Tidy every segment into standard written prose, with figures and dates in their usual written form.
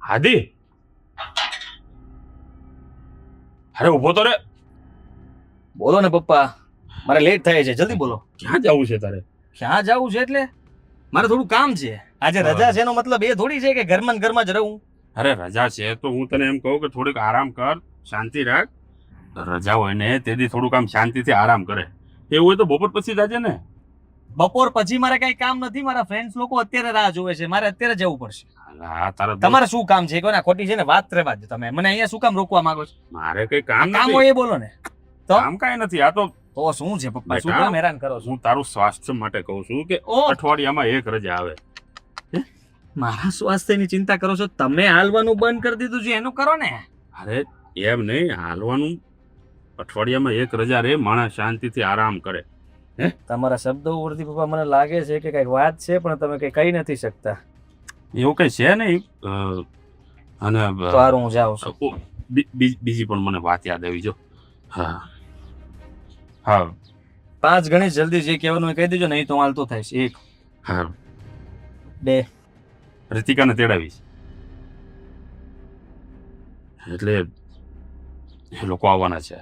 હાદી, અરે ઉભો તો રે. બોલો ને પપ્પા, મારે લેટ થાય છે, જલ્દી બોલો. ક્યાં જવું છે તારે? ક્યાં જવું છે એટલે મારે થોડું કામ છે. આજે રજા છે એનો મતલબ એ થોડી છે કે ઘરમાં ને ઘરમાં જ રહું. અરે રજા છે તો હું તને એમ કહું કે થોડીક આરામ કર, શાંતિ રાખ. રજા હોય ને તેથી થોડુંક આમ શાંતિથી આરામ કરે. એવું હોય તો બપોર પછી જાજે ને. બપોર પછી મારે કઈ કામ નથી. મારા ફ્રેન્ડ્સ લોકો અત્યારે રાહ જોવે છે, મારે અત્યારે જવું પડશે. હા તારા તમારે શું કામ છે? કોના ખોટી છે ને વાત રહેવા દો. તમે મને અહીંયા શું કામ રોકવા માંગો છો? મારે કઈ કામ કામ નથી. હોય એ બોલો ને. તો કામ કાંઈ નથી. આ તો શું છે પપ્પા? શું બેટા, કામ હેરાન કરો છો? હું તારું સ્વાસ્થ્ય માટે કહું છું કે ઓ અઠવાડિયામાં એક રજા આવે. મારા સ્વાસ્થ્યની ચિંતા કરો છો તમે? હાલવાનું બંધ કરી દીધું છે એનું કરો ને. અરે એમ નહીં, હાલવાનું. અઠવાડિયામાં એક રજા રે, માણસ શાંતિથી આરામ કરે. તમારા શબ્દો ઉપરથી પપ્પા મને લાગે છે કે કઈક વાત છે પણ તમે કઈ કહી નથી શકતા. એવું કઈ છે નહીં. અને તો હારું હું જાઉં છું. બીજી પણ મને વાત યાદ આવી. જો હા હા 5 ગણી જલ્દી જે કહેવાનું એ કહી દેજો, નહીં તો હાલતો થાય છે. 1 હા 2 રીતિકાને તેડાવીશ એટલે એ લોકો આવવાના છે.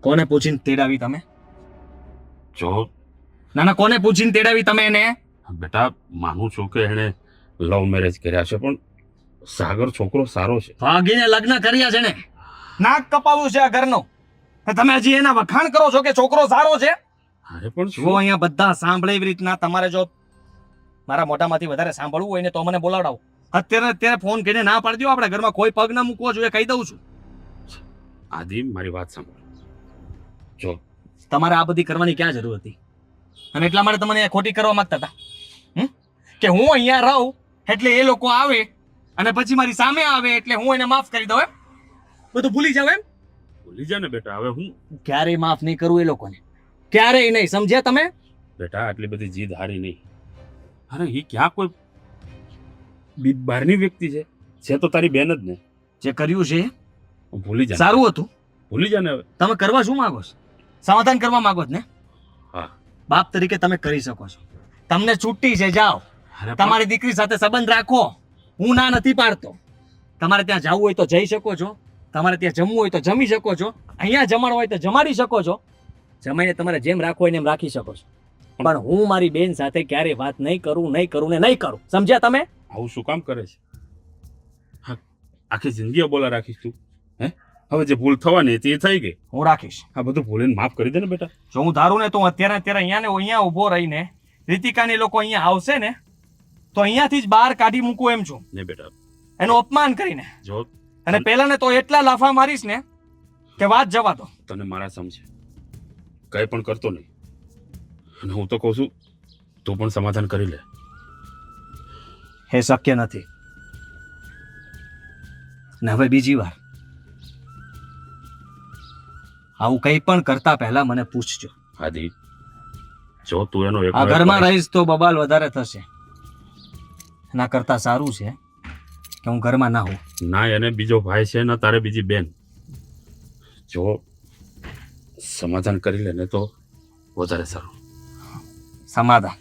કોને પૂછીને તેડાવી તમે? જો ના કોને પૂછીને તેડાવી તમે એને? બેટા, માનું છું કે એણે લવ મેરેજ કર્યા છે પણ સાગર છોકરો સારો છે. ભાગીને લગ્ન કર્યા છે ને. નાક કપાવ્યું છે આ ઘરનું. તમે હજી એના વખાણ કરો છો કે છોકરો સારો છે? અરે પણ જો અહીંયા બધા સાંભળે એવી રીતના તમારે જો મારા મોઢામાંથી વધારે સાંભળવું હોય ને તો મને બોલાવડાવો. અત્યારે ફોન કરીને ના પાડી દો. આપણા ઘરમાં કોઈ પગ ના મૂકવો જોઈએ, કહી દઉં છું. આદિ, મારી વાત સાંભળ. જો તમારે આ બધી કરવાની ક્યાં જરૂર હતી? અને એટલા માટે તમને ખોટી કરવા માંગતા હતા કે હું અહીંયા રહું એટલે એ લોકો આવે અને પછી મારી સામે આવે એટલે હું એને માફ કરી દઉં. એમ બધું ભૂલી જાવ એમ? ભૂલી જા ને બેટા. હવે હું ક્યારેય માફ નહીં કરું એ લોકોને, ક્યારેય નહીં. સમજ્યા તમે? બેટા, આટલી બધી જીદ હારી નહીં. અરે એ ક્યાં કોઈ બહારની વ્યક્તિ છે? છે તો તારી બેન જ ને. જે કર્યું છે ભૂલી જા. સારું હતું. ભૂલી જા ને હવે. તમે કરવા શું માંગો છો? સમાધાન કરવા માંગો છો ને? હા. બાપ તરીકે તમે કરી શકો છો. તમને છૂટી છે, જાઓ. તમારી દીકરી સાથે સંબંધ રાખો. હું ના નથી પાડતો. તમારે ત્યાં જવું હોય તો જઈ શકો છો. તમારે ત્યાં જમવું હોય તો જમી શકો છો. અહીંયા જમણ હોય તો જમાડી શકો છો. જમાઈને તમારે જેમ રાખવું હોય ને એમ રાખી શકો છો. પણ હું મારી બેન સાથે ક્યારેય વાત નહીં કરું ને નહીં કરું. સમજ્યા તમે? આવું શું કામ કરે છે? આખી જિંદગી બોલા રાખીશ તું? હે, હવે જે ભૂલ થવાની હતી એ થઈ ગઈ. હું રાખીશ. આ બધું ભૂલીને માફ કરી દે ને બેટા. જો હું ધારું ને તો અત્યારે અહીંયા ઉભો રહીને રીતિકાની લોકો અહીંયા આવશે ને તો અહીંયાથી જ બહાર કાઢી મૂકું એમ છું. ને બેટા, એનું અપમાન કરીને. જો અને પેલા ને તો એટલા લાફા મારીશ ને કે વાત જવા દો. તને મારા સમજે કઈ પણ કરતો નહીં. અને હું તો કહું છું તું પણ સમાધાન કરી લે. એ શક્ય નથી. ને હવે બીજી વાર આવું કંઈ પણ કરતા પહેલા મને પૂછજો. આદિ, જો તું એનો આ ઘરમાં રહીશ તો બબાલ વધારે થશે. એના કરતા સારું છે કે હું ઘરમાં ના હોઉં. ના એને બીજો ભાઈ છે ના તારે બીજી બેન. જો સમાધાન કરી લે ને તો વધારે સારું. સમાધાન?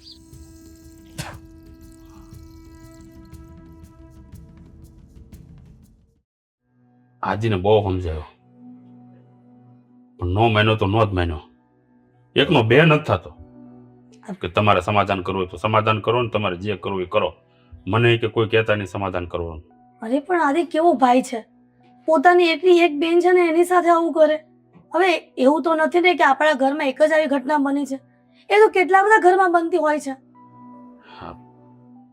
આદિને બહુ સમજાયો પણ નો માન્યો તો નો જ માન્યો. એકનો બે નથી થતો કે તમારે સમાધાન કરવું હોય તો સમાધાન કરો ને તમારે જે કરવું એ કરો. મને કે કોઈ કહેતા નહીં સમાધાન કરવાનું. અરે પણ આદિ કેવો ભાઈ છે, પોતાની એકની એક બેન છે ને એની સાથે આવું કરે. હવે એવું તો નથી ને કે આપણા ઘરમાં એક જ આવી ઘટના બની છે. એ તો કેટલા બધા ઘરમાં બનતી હોય છે. હા,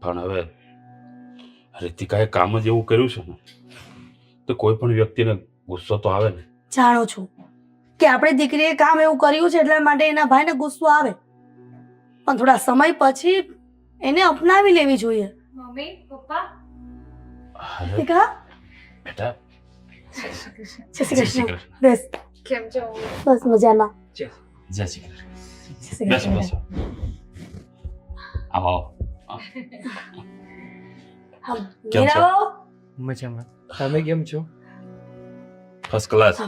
પણ હવે રીતિકાએ કામ જ એવું કર્યું છે ને તો કોઈ પણ વ્યક્તિને ગુસ્સો તો આવે ને. જાણો છું કે આપણી દીકરીએ કામ એવું કર્યું છે એટલા માટે એના ભાઈને ગુસ્સો આવે, પણ થોડા સમય પછી એને અપનાવી લેવી જોઈએ. મમ્મી, પપ્પા, અરે દીકરા, બેટા, જય શ્રી કૃષ્ણ. બસ કેમ છો? બસ મજામાં. જય શ્રી કૃષ્ણ. જય શ્રી બેસો કૃષ્ણ. બેસો. આવો આવો. હા, કેમ છો? મીરાઓ, મજામાં. તમે કેમ છો? First class.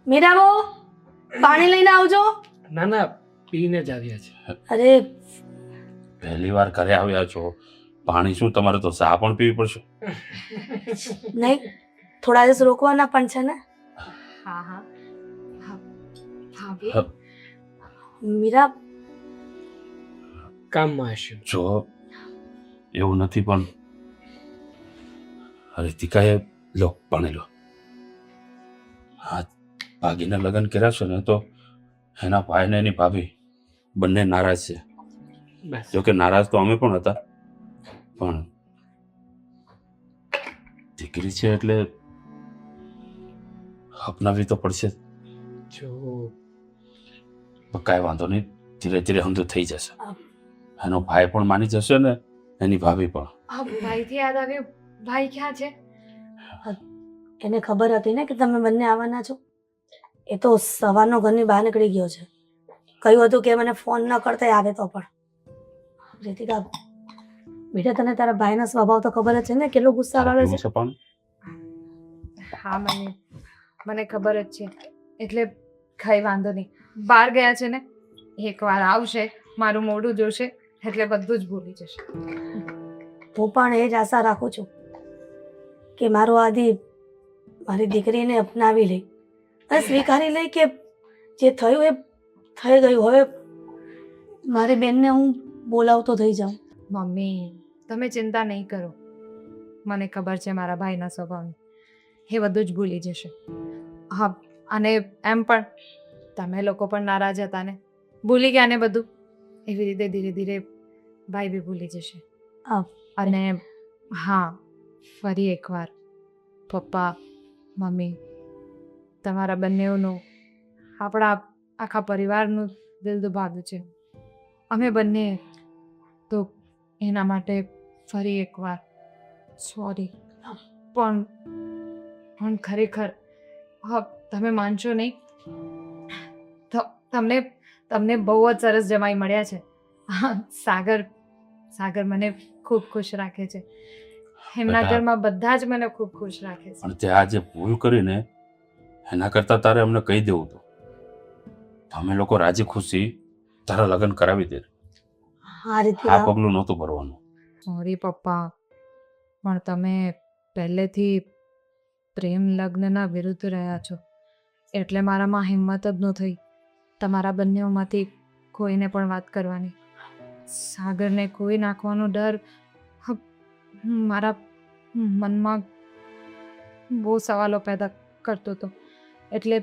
મીરાઓ, પાણી લઈને આવજો. ના ના, પીને જ આવ્યા છે. અરે પહેલી વાર ઘરે આવ્યા છો પાણી શું તમારે તો ચા પણ પીવી પડશે. નહીં, થોડા દિવસ રોકવાના પણ છે ને. હા હા હા ભાભી હા. મીરા, કામમાં હશે. જો એવું નથી પણ રીતિકાએ લો પાણી લો. હા, ભાગીના લગ્ન કર્યા છે ને તો એના ભાઈ ને એની ભાભી બંને નારાજ છે. બસ જોકે નારાજ તો અમે પણ હતા, પણ દીકરી છે એટલે અપનાવી તો પડશે જ. જો પણ કાંઈ વાંધો નહીં, ધીરે ધીરે સમજો થઈ જશે. એનો ભાઈ પણ માની જશે ને એની ભાભી પણ. હા ભાઈથી યાદ આવ્યું, ભાઈ ક્યાં છે? એને ખબર હતી ને કે તમે બંને આવવાના છો. એ તો સવારનો ઘરની બહાર નીકળી ગયો છે. કહ્યું હતું કે મને ફોન ન કરતા આવે તો પણ. રીતિકા, બેટા તને તારા ભાઈના સ્વભાવ તો ખબર જ છે ને, કેટલો ગુસ્સા કરે પીવું છે. છે પાણી? હા મને ખબર જ છે, એટલે કઈ વાંધો નહીં. બહાર ગયા છે ને, એકવાર આવશે, મારું મોઢું જોશે એટલે બધું જ ભૂલી જશે. હું પણ એ જ આશા રાખું છું કે મારો આદિ મારી દીકરીને અપનાવી લે અને સ્વીકારી લે કે જે થયું એ થઈ ગયું. હવે મારી બેનને હું બોલાવતો થઈ જાઉં. મમ્મી તમે ચિંતા નહીં કરો, મને ખબર છે મારા ભાઈના સ્વભાવની, એ બધું જ ભૂલી જશે. હા, અને એમ પણ તમે લોકો પણ નારાજ હતા ને, ભૂલી ગયા ને બધું. એવી રીતે ધીરે ધીરે ભાઈ બી ભૂલી જશે. હા. અને હા, ફરી એકવાર પપ્પા મમ્મી તમારા બંનેઓનું, આપણા આખા પરિવારનું દિલ દુભાવ્યું છે અમે બંને, તો એના માટે ફરી એકવાર સોરી. પણ ખરેખર હા, તમે માનશો નહીં, તમને બહુ જ સરસ જમાઈ મળ્યા છે. સાગર મને ખૂબ ખુશ રાખે છે. એમના બેટા, ઘરમાં બધા જ મને ખૂબ ખુશ રાખે છે. પણ તે આ જે ભૂલ કરીને એના કરતાં તારે અમને કહી દેવું હતું. અમે લોકો રાજી ખુશી તારા લગ્ન કરાવી દે. હા આ રીતિકા, પગલું નહોતું ભરવાનું. સોરી પપ્પા, પણ તમે પહેલેથી પ્રેમ લગ્નના વિરુદ્ધ રહ્યા છો, એટલે મારામાં હિંમત જ ન થઈ તમારા બંનેઓમાંથી કોઈને પણ વાત કરવાની. સાગરને કોઈ નાખવાનો ડર મારા મનમાં બહુ સવાલો પેદા કરતો હતો, એટલે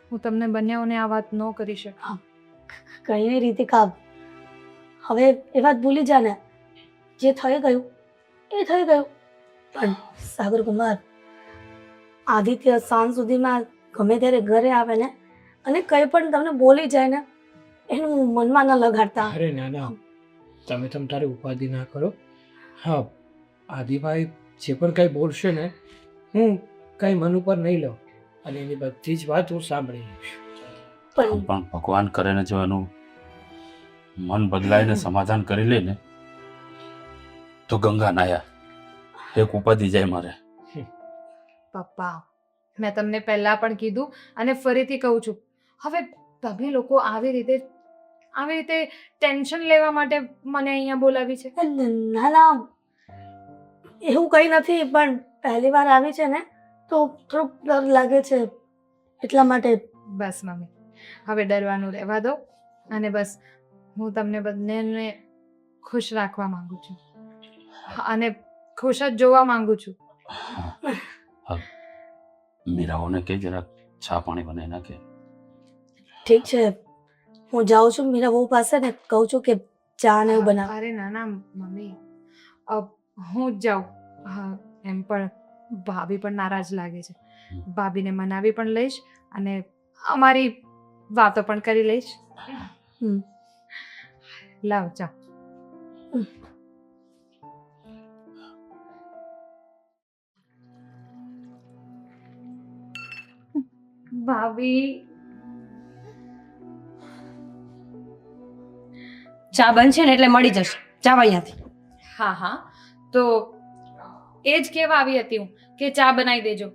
હું તમને બંનેઓને આ વાત ન કરી શકી. કઈ નહીં રીતિકા, હવે એ વાત ભૂલી જા ને. જે થઈ ગયું એ થઈ ગયું. પણ સાગર કુમાર, આદિત્ય સાંજ સુધીમાં ગમે ત્યારે ઘરે આવે ને અને કંઈ પણ તમને બોલી જાય ને, એનું મનમાં ન લગાડતા. અરે ના ના, તમે તારી ઉપાધિ ના કરો. હા, આદિભાઈ જે પણ કંઈ બોલશે ને, હું કંઈ મન ઉપર નહીં લઉં અને એની બધી જ વાત હું સાંભળી લઈશ. પણ પણ ભગવાન કરે ને જો એનું મન બદલાઈને સમાધાન કરી લે ને તો ગંગા નાયા એક ઉપાધિ જાય મારે. પપ્પા, મેં તમને પહેલાં પણ કીધું અને ફરીથી કહું છું, હવે તમે લોકો આવી રીતે ટેન્શન લેવા માટે મને અહીંયા બોલાવી છે. ના ના, એવું કંઈ નથી, પણ પહેલી વાર આવી છે ને તો થોડોક ડર લાગે છે એટલા માટે. બસ મમ્મી, હવે ડરવાનું રહેવા દો અને બસ હું તમને બંનેને ખુશ રાખવા માંગુ છું અને ખુશ જ જોવા માંગુ છું. મીરાઓને કે જરાક ચા પાણી બનાવી નાખે. ઠીક છે, હું જાઉં છું મીરા બહુ પાસે ને કહું છું કે ચા ને એવું બનાવ. અરે ના ના મમ્મી, હું જ જાઉં. હા, એમ પણ ભાભી પણ નારાજ લાગે છે. ભાભીને મનાવી પણ લઈશ અને અમારી વાતો પણ કરી લઈશ. હમ. લાવ ચા. ભાભી, ચા બનશે ને એટલે મળી જશે. જાવ અહીંયાથી. હા હા, તો એ જ કહેવા આવી હતી હું કે ચા બનાવી દેજો,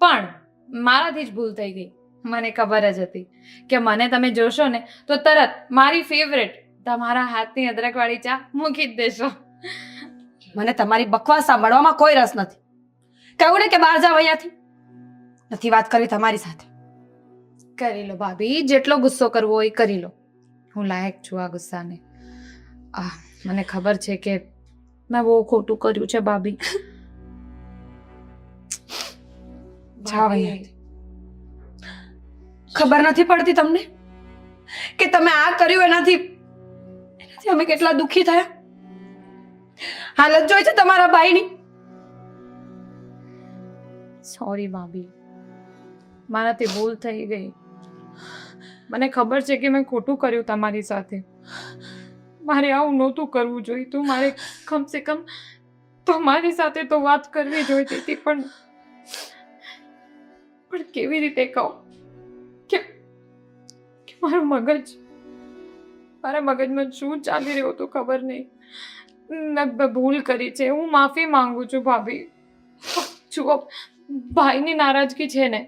પણ મારાથી જ ભૂલ થઈ ગઈ. મને ખબર જ હતી કે મને તમે જોશો ને તો તરત મારી ફેવરેટ તમારા હાથની અદરકવાળી ચા મૂકી જ દેશો. મને તમારી બકવાસ સાંભળવામાં કોઈ રસ નથી. કહ્યું ને કે બહાર જાવ અહીંયાથી. નથી વાત કરી તમારી સાથે. કરી લો ભાભી, જેટલો ગુસ્સો કરવો હોય એ કરી લો. હું લાયક છું આ ગુસ્સાને. મને ખબર છે કે મેં બહુ ખોટું કર્યું છે ભાભી. જાઓ અહીંયાથી. ખબર નથી પડતી તમને કે તમે આ કર્યું એનાથી અમે કેટલા દુઃખી થયા? હાલત જોઈ છે તમારા ભાઈની. સોરી ભાભી, મારાથી ભૂલ થઈ ગઈ. મને ખબર છે કે મેં ખોટું કર્યું તમારી સાથે. મારે આવું નહોતું કરવું જોઈતું. મારે કમસે કમ તમારી સાથે તો વાત કરવી જોઈતી હતી, પણ કેવી રીતે કહું કે મારું મારા મગજમાં શું ચાલી રહ્યું હતું ખબર નહીં. મેં ભૂલ કરી છે. હું માફી માંગુ છું ભાભી. જુઓ, ભાઈની નારાજગી છે ને,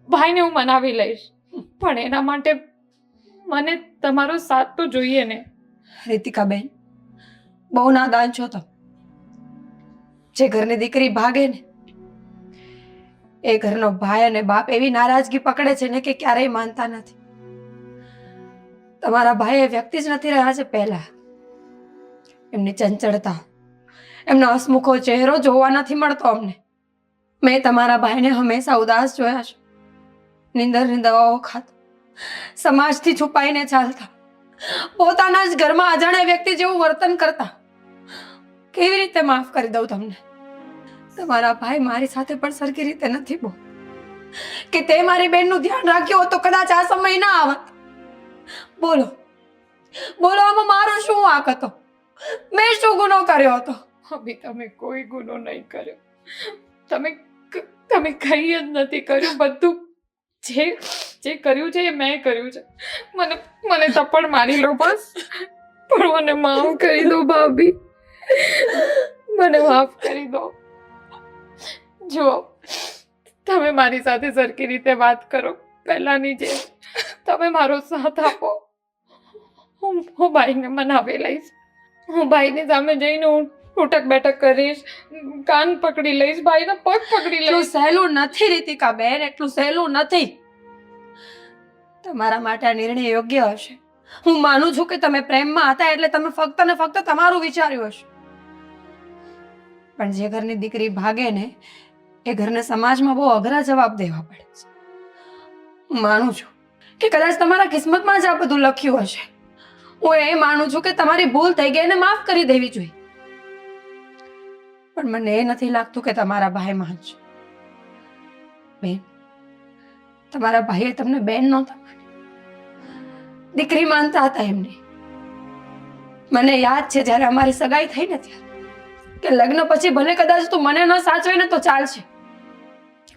ભાઈને હું મનાવી લઈશ, પણ એના માટે મને તમારો સાથ તો જોઈએ ને. રીતિકાબેન, બહુ નાદાન છો તમે. જે ઘરની દીકરી ભાગે ને, એ ઘરનો ભાઈ અને બાપ એવી નારાજગી પકડે છે ને કે ક્યારેય માનતા નથી. તમારા ભાઈ એ વ્યક્તિ જ નથી રહ્યા છે. પહેલા એમની ચંચળતા, એમનો હસમુખો ચહેરો જોવા નથી મળતો અમને. મેં તમારા ભાઈને હંમેશા ઉદાસ જોયા છે. નીંદરની દવાઓ ખાતા, સમાજથી છુપાઈને ચાલતા, પોતાના જ ઘરમાં અજાણ્યા વ્યક્તિ જેવું વર્તન કરતા. કેવી રીતે માફ કરી દઉં તમને? તમારા ભાઈ મારી સાથે પણ સરખી રીતે નથી બોલ કે તે મારી બેનનું ધ્યાન રાખ્યું હોત તો કદાચ આ સમય ના આવત. બોલો બોલો, આમાં મારો શું વાંક હતો? મેં શું ગુનો કર્યો હતો? ભાભી, તમે કોઈ ગુનો નહીં કર્યો. તમે કંઈ જ નથી કર્યું. બધું જે કર્યું છે એ મેં કર્યું છે. મને થપ્પડ મારી લો બસ, પણ મને માફ કરી દો ભાભી. મને માફ કરી દો. જુઓ, તમે મારી સાથે સરખી રીતે વાત કરો, પહેલાની જેમ. તમે મારો સાથ આપો. હું ભાઈને મનાવી લઈશ. હું ભાઈની સામે જઈને હું ઉઠક બેઠક કરીશ, કાન પકડી લઈશ, ભાઈના પગ પકડી એટલું લઈશ. સહેલું નથી રીતિકા બેન, એટલું સહેલું નથી. તમારા માટે આ નિર્ણય યોગ્ય હશે. હું માનું છું કે તમે પ્રેમમાં હતા એટલે તમે ફક્ત ને ફક્ત તમારું વિચાર્યું હશે. પણ જે ઘરની દીકરી ભાગે ને, એ ઘરને સમાજમાં બહુ અઘરા જવાબ દેવા પડે છે. હું માનું છું કે કદાચ તમારા કિસ્મતમાં જ આ બધું લખ્યું હશે. હું એ માનું છું કે તમારી ભૂલ થઈ ગઈ એને માફ કરી દેવી જોઈએ. પણ મને એ નથી લાગતું કે તમારા ભાઈ માનશે. બેન, તમારા ભાઈએ તમને બેન નહોતા માની, દીકરી માનતા હતા એમને. મને યાદ છે જ્યારે અમારી સગાઈ થઈ ને ત્યારે કે લગ્ન પછી ભલે કદાચ તું મને ન સાચવે ને તો ચાલશે,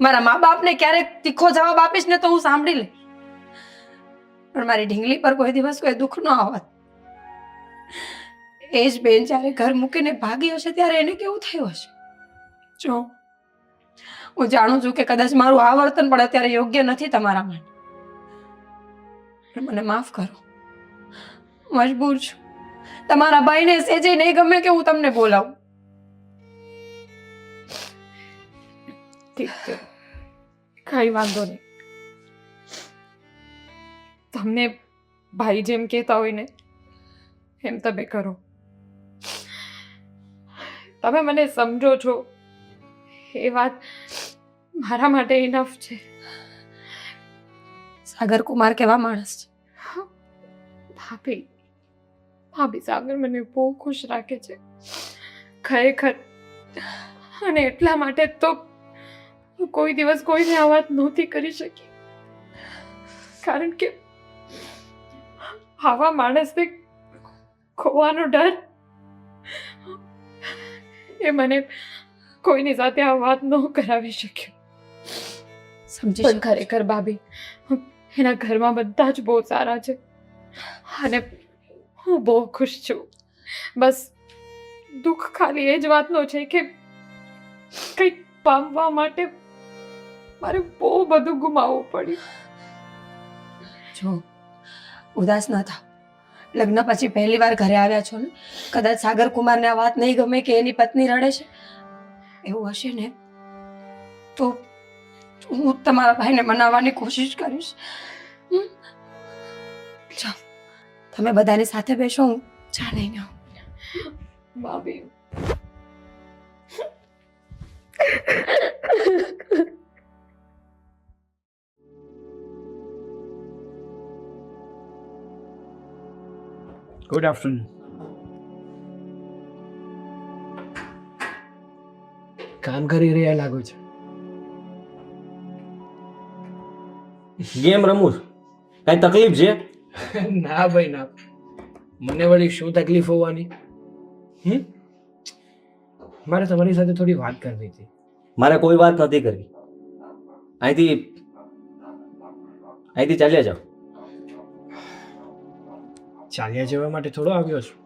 મારા મા બાપને ક્યારેક તીખો જવાબ આપીશ ને તો હું સાંભળી લઈશ, પણ મારી ઢીંગલી પર કોઈ દિવસ કોઈ દુઃખ ન આવત. એ જ બેન જ્યારે ઘર મૂકીને ભાગી હશે ત્યારે એને કેવું થયું હશે? જો, હું જાણું છું કે કદાચ મારું આ વર્તન પણ અત્યારે યોગ્ય નથી તમારા માટે, પણ મને માફ કરો. મજબૂર છું. તમારા ભાઈને સેજે નહીં ગમે કે હું તમને બોલાવું. ઠીક છે, કઈ વાંધો નહીં. તમને ભાઈ જેમ કહેતા હોય ને એમ તમે કરો. તમે મને સમજો છો એ વાત મારા માટે ઇનફ છે. સાગર કુમાર કેવા માણસ છે? ભાભી સાગર મને બહુ ખુશ રાખે છે ખરેખર, અને એટલા માટે તો હું કોઈ દિવસ કોઈને આ વાત નહોતી કરી શકી, કારણ કે આવા માણસને ખોવાનો ડર એ મને કોઈની સાથે આ વાત ન કરાવી શક્યો. સમજી પણ ખરેખર ભાભી, એના ઘરમાં બધા જ બહુ સારા છે અને હું બહુ ખુશ છું. બસ દુઃખ ખાલી એ જ વાતનો છે કે કંઈક પામવા માટે મારે બહુ બધું ગુમાવવું પડ્યું. જો, ઉદાસ ન થાવ, લગ્ન પછી પહેલી વાર ઘરે આવ્યા છો ને, કદાચ સાગર કુમારને આ વાત નહીં ગમે કે એની પત્ની રડે છે, એવું હશે ને તો હું તમારા ભાઈને મનાવવાની કોશિશ કરીશ. જાઓ, તમે બધાની સાથે બેસો, હું ચા લઈને આવું. ભાભી, ગુડ આફ્ટરનૂન. કામ કરી રહ્યા લાગો છો. ગેમ રમું છું. કઈ તકલીફ છે? ના ભાઈ ના, મને વળી શું તકલીફ હોવાની? મારે તમારી સાથે થોડી વાત કરવી હતી. મારે કોઈ વાત નથી કરવી. અહીંથી ચાલ્યા જાઓ. ચાલ્યા જવા માટે થોડો આવ્યો છું.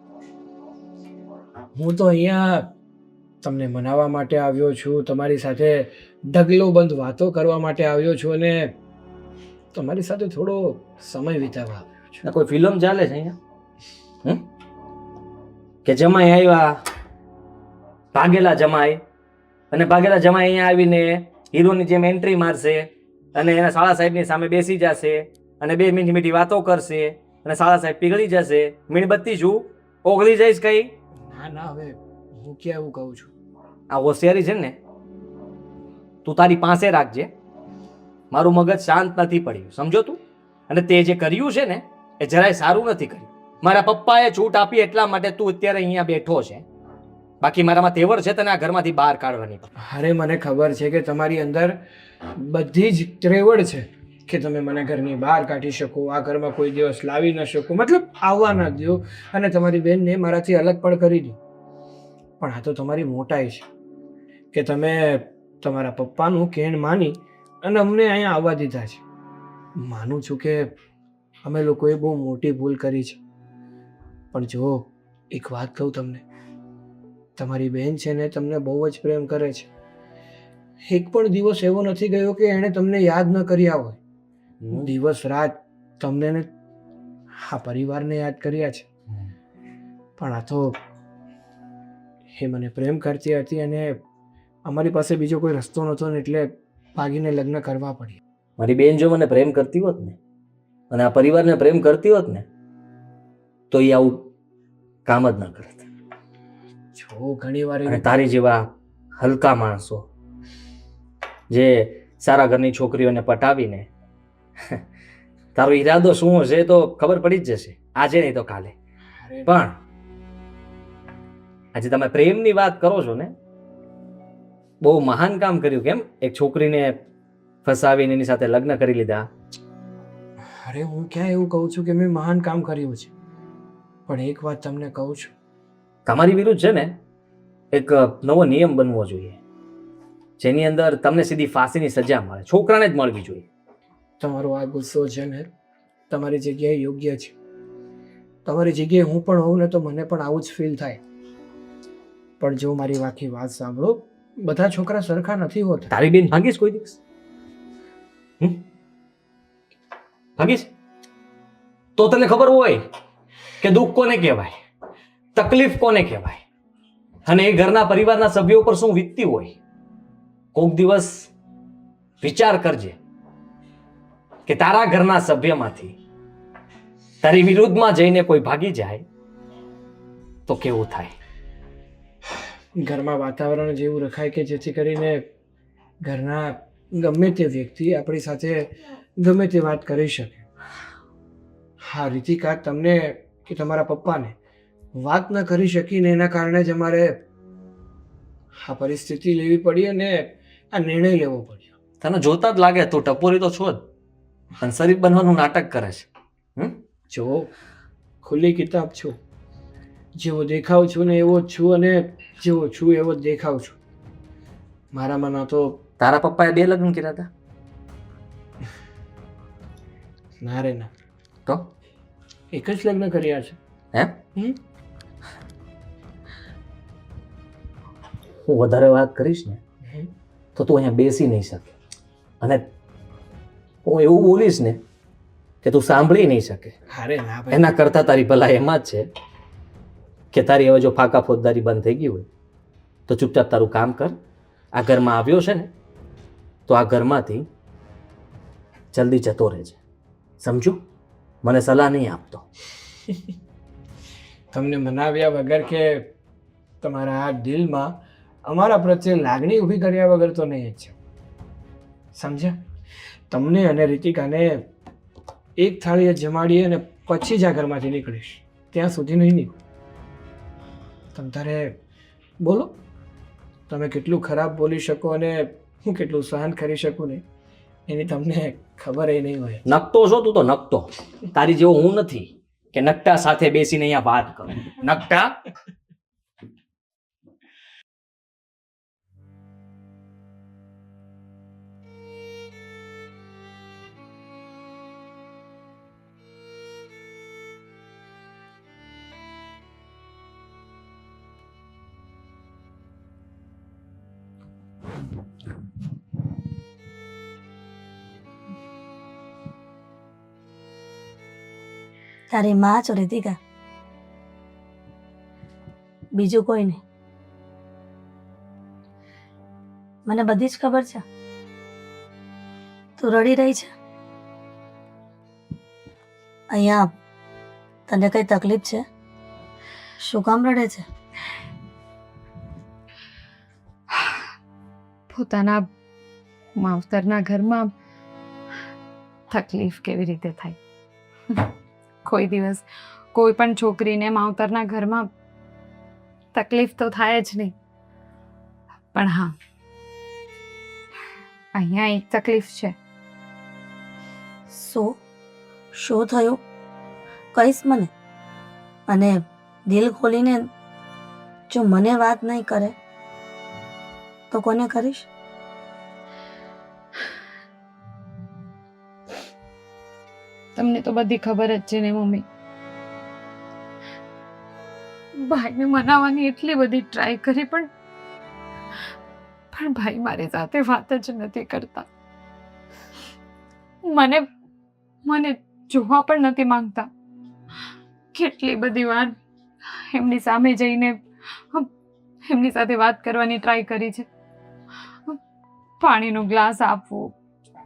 હું તો અહીંયા તમને મનાવવા માટે આવ્યો છું, તમારી સાથે ઢગલો બંધ વાતો કરવા માટે આવ્યો છું અને તમારી સાથે થોડો સમય વિતાવવા આવ્યો છું. કોઈ ફિલ્મ ચાલે છે અહીંયા? કે જમાઈ આવ્યા, ભાગેલા જમાઈ, અને ભાગેલા જમાઈ અહીંયા આવીને હીરોની જેમ એન્ટ્રી મારશે અને એના શાળા સાહેબની સામે બેસી જશે અને 2 મીઠી મીઠી વાતો કરશે અને શાળા સાહેબ પીગળી જશે. મીણબત્તી શું ઓગળી જઈશ કઈ? ના ના, હવે હું ક્યાં એવું કહું છું. આ હોશિયારી છે ને તું તારી પાસે રાખજે. મારું મગજ શાંત નથી પડ્યું, સમજો તું? અને તે જે કર્યું છે ને એ જરાય સારું નથી કર્યું. મારા પપ્પાએ છૂટ આપી એટલા માટે તું અત્યારે અહીંયા બેઠો છે. બાકી મારામાં તેવડ છે તને આ ઘરમાંથી બહાર કાઢવાની. અરે મને ખબર છે કે તમારી અંદર બધી જ ત્રેવડ છે કે તમે મને ઘરની બહાર કાઢી શકો, આ ઘરમાં કોઈ દિવસ લાવી ન શકો, મતલબ આવવા ન દો અને તમારી બેનને મારાથી અલગ પણ કરી દો. પણ આ તો તમારી મોટાઈ છે કે તમે તમારા પપ્પાનું કહેણ માની અને અમને અહીંયા આવવા દીધા છે. માનું છું કે અમે લોકોએ બહુ મોટી ભૂલ કરી છે. પણ જો એક વાત કહું તમને, તમારી બહેન છે ને તમને બહુ જ પ્રેમ કરે છે. એક પણ દિવસ એવો નથી ગયો કે એણે તમને યાદ ન કર્યા હોય. દિવસ રાત તમને ને આ પરિવારને યાદ કર્યા છે. પણ આ તો એ મને પ્રેમ કરતી હતી અને અમારી પાસે બીજો કોઈ રસ્તો નહોતો ને એટલે ભાગીને લગ્ન કરવા પડ્યા. મારી બેન જો મને પ્રેમ કરતી હોત ને અને આ પરિવારને પ્રેમ કરતી હોત ને તો એ આવું કામ જ ન કરત. જો ઘણી વાર અને તારી જેવા હલકા માણસો જે સારા ઘરની છોકરીઓને પટાવીને તારો ઈરાદો શું હશે તો ખબર પડી જ જશે, આજે નહીં તો કાલે. પણ આજે તમે પ્રેમની વાત કરો છો ને, બહુ મહાન કામ કર્યું. કેમ? એક છોકરીને ફસાવીને એની સાથે લગ્ન કરી લીધા. અરે હું ક્યાં એવું કહું છું કે મેં મહાન કામ કર્યું છે, પણ એક વાત તમને કહું છું, તમારી વિરુદ્ધ છે ને એક નવો નિયમ બનવો જોઈએ જેની અંદર તમને સીધી ફાંસીની સજા મળે, છોકરાને જ મળવી જોઈએ. તમારો આ ગુસ્સો છે ને તમારી જગ્યાએ યોગ્ય છે. તમારી જગ્યાએ હું પણ હોઉં ને તો મને પણ આવું જ ફીલ થાય. પણ જો મારી આખી વાત સાંભળો, બધા છોકરા સરખા નથી હોતા. તારી બેન ભાગીશ કોઈ દિવસ? ભાગીશ તો તને ખબર હોય કે દુઃખ કોને કહેવાય, તકલીફ કોને કહેવાય અને એ ઘરના પરિવારના સભ્યો પર શું વીતતી હોય. કોક દિવસ વિચાર કરજે કે તારા ઘરના સભ્યમાંથી તારી વિરુદ્ધમાં જઈને કોઈ ભાગી જાય તો કેવું થાય. ઘરમાં વાતાવરણ જેવું રખાય કે જેથી કરીને ઘરના ગમે તે વ્યક્તિ આપણી સાથે ગમે તે વાત કરી શકે. હા રીતિકા, તમને કે તમારા પપ્પાને વાત ન કરી શકીને એના કારણે જ અમારે આ પરિસ્થિતિ લેવી પડી અને આ નિર્ણય લેવો પડ્યો. તને જોતા જ લાગે તું ટપોરી તો છો જ અને શરીફ બનવાનું નાટક કરે છે. જો ખુલ્લી કિતાબ છું, જેવો દેખાવ છું ને એવો જ છું અને જેવો છું એવો જ દેખાવ છું. મારામાં ના તો તારા પપ્પાએ 2 લગ્ન કર્યા હતા? ના રે ના, તો એક જ લગ્ન કર્યા છે. હે? હું વધારે વાત કરીશ ને તો તું અહીંયા બેસી નહીં શકે અને હું એવું બોલીશ ને કે તું સાંભળી નહીં શકે. અરે ના ભાઈ, એના કરતાં તારી ભલાઈ એમાં જ છે કે તારી હવે જો ફાકા ફોજદારી બંધ થઈ ગઈ હોય તો ચૂપચાપ તારું કામ કર. આ ઘરમાં આવ્યો છે ને તો આ ઘરમાંથી જલ્દી જતો રહેજે, સમજો? મને સલાહ નહીં આપતો. તમને મનાવ્યા વગર કે તમારા આ દિલમાં અમારા પ્રત્યે લાગણી ઊભી કર્યા વગર તો નહીં જ છે, સમજ્યા? તમને અને રીતિકાને એક થાળીએ જમાડીએ અને પછી જ આ ઘરમાંથી નીકળીશ, ત્યાં સુધી નહીં નીકળું. તમ તારે બોલો, તમે કેટલું ખરાબ બોલી શકો અને હું કેટલું સહન કરી શકું ને એની તમને ખબર એ નહીં હોય. નકતો છો તું તો નકતો. તારી જેવો હું નથી કે નકટા સાથે બેસીને અહીંયા વાત કરું. નકટા તારી માં છો રીતિકા, બીજું કોઈ નહીં. મને બધી જ ખબર છે તું રડી રહી છે. અહીંયા તને કઈ તકલીફ છે? શું કામ રડે છે? પોતાના માવતરના ઘરમાં તકલીફ કેવી રીતે થાય? કોઈ દિવસ કોઈ પણ છોકરીને માવતરના ઘરમાં તકલીફ તો થાય જ નહીં. પણ હા, અહીંયા એક તકલીફ છે. શું થયું? કહીશ મને? અને દિલ ખોલીને જો મને વાત નહીં કરે તો કોને કરીશ? તમને તો બધી ખબર જ છે ને મમ્મી. ભાઈને મનાવવાની એટલી બધી ટ્રાય કરી પણ ભાઈ મારી સાથે વાત જ નથી કરતા. મને જોવા પણ નથી માંગતા. કેટલી બધી વાર એમની સામે જઈને એમની સાથે વાત કરવાની ટ્રાય કરી છે. પાણીનો ગ્લાસ આપવું,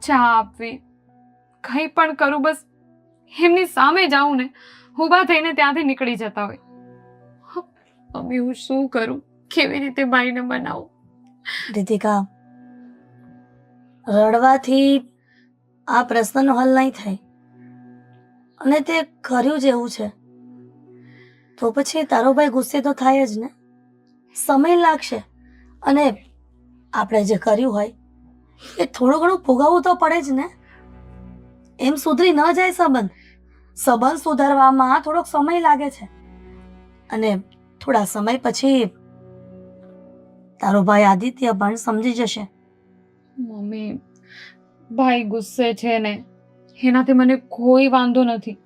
ચા આપવી, કંઈ પણ કરું, બસ એમની સામે જાઉં ને ઊભા થઈને ત્યાંથી નીકળી જતા હોય. મમ્મી, હું શું કરું? કેવી રીતે ભાઈને મનાવું? રીતિકા, રડવાથી આ પ્રશ્નનો હલ નહીં થાય. અને તે કર્યું જેવું છે તો પછી તારો ભાઈ ગુસ્સે તો થાય જ ને. સમય લાગશે અને આપણે જે કર્યું હોય એ થોડું ઘણું ભોગવવું તો પડે જ ને. એમ સુધરી ન જાય સંબંધ. સંબંધ સુધારવામાં થોડોક સમય લાગે છે અને થોડા સમય પછી તારો ભાઈ આદિત્ય પણ સમજી જશે. મમ્મી, ભાઈ ગુસ્સે છે ને એનાથી મને કોઈ વાંધો નથી.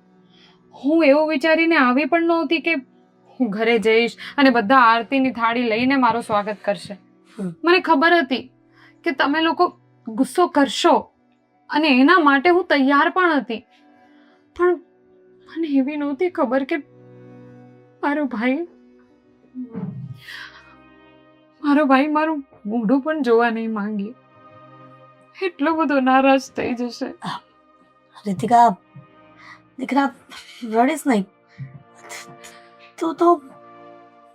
હું એવું વિચારીને આવી પણ નહોતી કે હું ઘરે જઈશ અને બધા આરતીની થાળી લઈને મારું સ્વાગત કરશે. મને ખબર હતી કે તમે લોકો ગુસ્સો કરશો અને એના માટે હું તૈયાર પણ હતી. પણ મને એવી નહોતી ખબર કે મારો ભાઈ મારું મોઢું પણ જોવા નહીં માંગે. એટલો બધો નારાજ થઈ જશે. રીતિકા, દીકરા, રડીશ નહીં. તું તો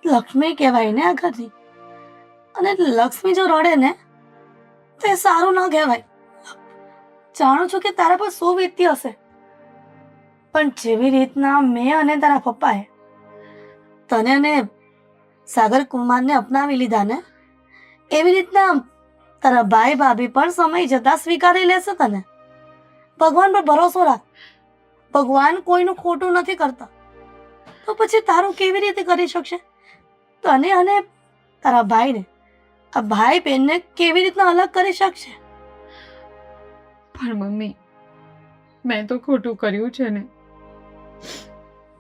લક્ષ્મી કહેવાય ને આ ઘરની. અને લક્ષ્મી જો રડે ને તો એ સારું ન કહેવાય. જાણું છું કે તારા પર શું વીતતી હશે, પણ જેવી રીતના મેં અને તારા પપ્પાએ તને અને સાગર કુમારને અપનાવી લીધા ને એવી રીતના તારા ભાઈ ભાભી પણ સમય જતા સ્વીકારી લેશે તને. ભગવાન પર ભરોસો રાખ. ભગવાન કોઈનું ખોટું નથી કરતા. તો પછી તારું કેવી રીતે કરી શકશે? તને અને તારા ભાઈને, આ ભાઈ બહેનને કેવી રીતના અલગ કરી શકશે? પણ મમ્મી, મેં તો ખોટું કર્યું છે ને.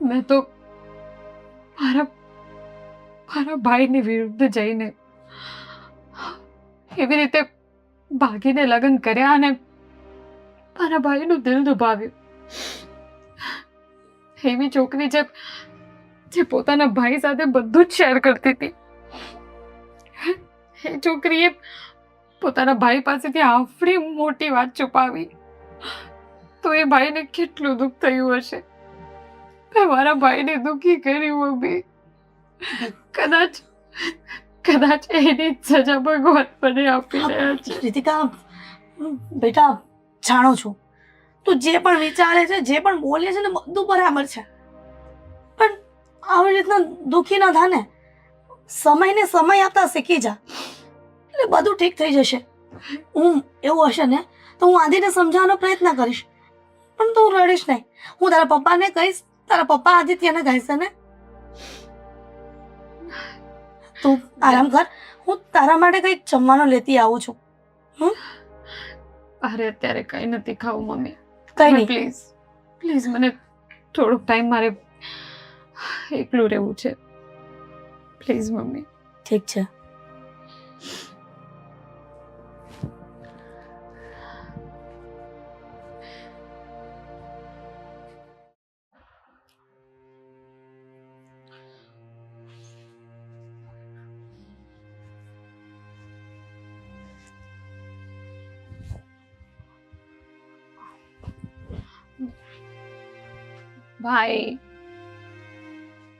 મેં તો મારા ભાઈની વિરુદ્ધ જઈને એવી રીતે ભાગીને લગ્ન કર્યા અને મારા ભાઈનું દિલ દુભાવ્યું. એવી છોકરી જે પોતાના ભાઈ સાથે બધું જ શેર કરતી હતી, એ છોકરીએ પોતાના ભાઈ પાસેથી આવડી મોટી વાત છુપાવી, તો એ ભાઈને કેટલું દુઃખ થયું હશે. મેં મારા ભાઈને દુઃખી કર્યું મમ્મી. કદાચ એની જ સજા ભગવાન મને આપી રહ્યા છે. રીતિકા બેટા, જાણું છું તું જે પણ વિચારે છે, જે પણ બોલે છે ને, બધું બરાબર છે, પણ આવી રીતના દુઃખી ના થા ને. સમયને સમય આપતા શીખી જા, એટલે બધું ઠીક થઈ જશે. હું એવું હશે ને તો હું આદિને સમજાવવાનો પ્રયત્ન કરીશ, પણ તું રડીશ નહીં. હું તારા પપ્પાને કહીશ, તારા પપ્પા આદિત્યને કહેશે ને. તું આરામ કર, હું તારા માટે કંઈક જમવાનું લેતી આવું છું. અરે અત્યારે કઈ નથી ખાવું મમ્મી. કઈ નહીં. પ્લીઝ પ્લીઝ મને થોડોક ટાઈમ મારે એકલું રહેવું છે. Please mummy. ઠીક છે.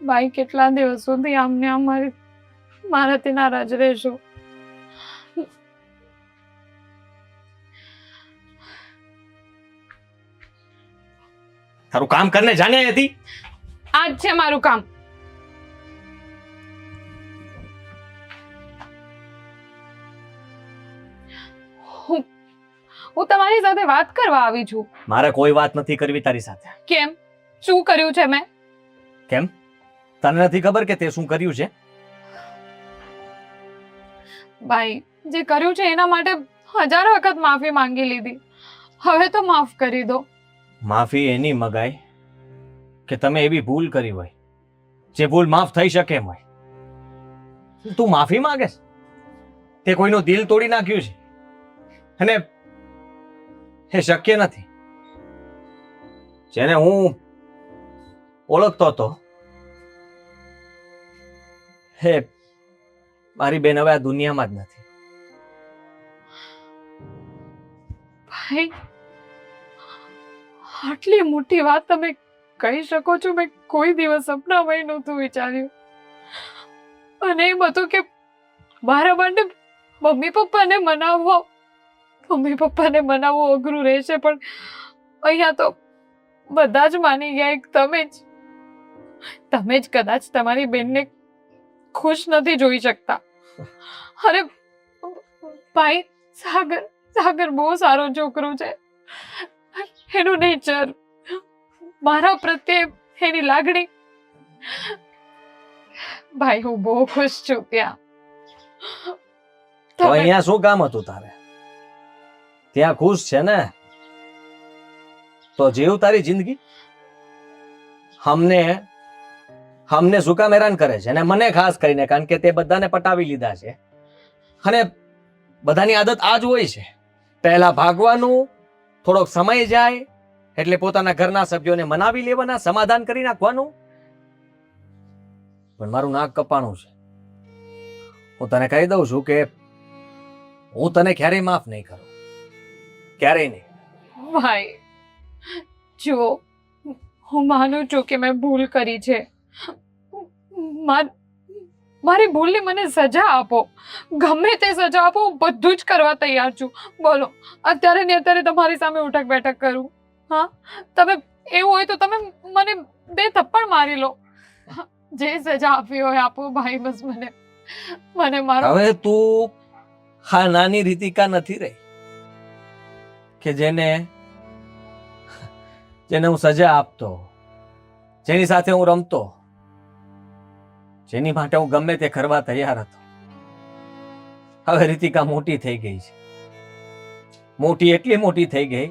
ભાઈ કેટલા દિવસ સુધી આમને આમ મારાથી નારાજ રહેશો? તારું કામ કરને જાને હતી. આ જ છે મારું કામ. હું તમારી સાથે વાત કરવા આવી છું. મારે કોઈ વાત નથી કરવી તારી સાથે. કેમ? શું કર્યું છે મેં? કેમ? તને નથી ખબર કે તે શું કર્યું છે? ભાઈ, જે કર્યું છે એના માટે 1000 વખત માફી માંગી લીધી. હવે તો માફ કરી દો. માફી એની મગાય કે તમે એવી ભૂલ કરી હોય જે ભૂલ માફ થઈ શકે એમ હોય. તું માફી માંગે છે? તે કોઈનું દિલ તોડી નાખ્યું છે, અને એ શક્ય નથી. જેને હું ઓળખતો હતો હે મારી બેન હવે આ દુનિયામાં જ નથી. ભાઈ, આટલી મોટી વાત તમે કહી શકો છો? મેં કોઈ દિવસ સપનામાં નહોતું વિચાર્યું. અને એ બધું કે મારા માટે મમ્મી પપ્પાને મનાવવું અઘરું રહેશે, પણ અહીંયા તો બધા જ માની ગયા. એક તમે જ કદાચ તમારી બેનને ખુશ નથી જોઈ શકતા. અરે ભાઈ, સાગર બહુ સારો છોકરો છે. એનું નેચર, મારા પ્રત્યે એની લાગણી, ભાઈ હું બહુ ખુશ છું ત્યાં. તો અહીંયા શું કામ હતું તારે? ત્યાં ખુશ છે ને તો જીવ તારી જિંદગી. હમને શું કામ હેરાન કરે છે? અને મને ખાસ કરીને, કારણ કે તે બધાને પટાવી લીધા છે, અને બધાની આદત આ જ હોય છે. પહેલા ભાગવાનું, થોડોક સમય જાય એટલે પોતાના ઘરના સભ્યોને મનાવી લેવાના, સમાધાન કરી નાખવાનું. પણ મારું નાક કપાણું છે. હું તને કહી દઉં છું કે હું તને ક્યારેય માફ નહીં કરું, ક્યારેય નહીં. ભાઈ જો, હું માનું છું કે મેં ભૂલ કરી છે. મારી ભૂલની મને સજા આપો, ગમે તે સજા આપો, હું બધું જ કરવા તૈયાર છું. બોલો, અત્યારે ને અત્યારે તમારી સામે ઉઠક બેઠક કરું? હા, તમે એવું હોય તો તમે મને 2 થપ્પડ મારી લો. જે સજા આપવી હોય આપો ભાઈ, બસ મને મારો. હવે તું હા નાની રીતિકા નથી રહી કે જેને હું સજા આપતો, જેની સાથે હું રમતો, જેની માટે હું ગમે તે કરવા તૈયાર હતો. હવે રીતિકા મોટી થઈ ગઈ છે. મોટી એટલી મોટી થઈ ગઈ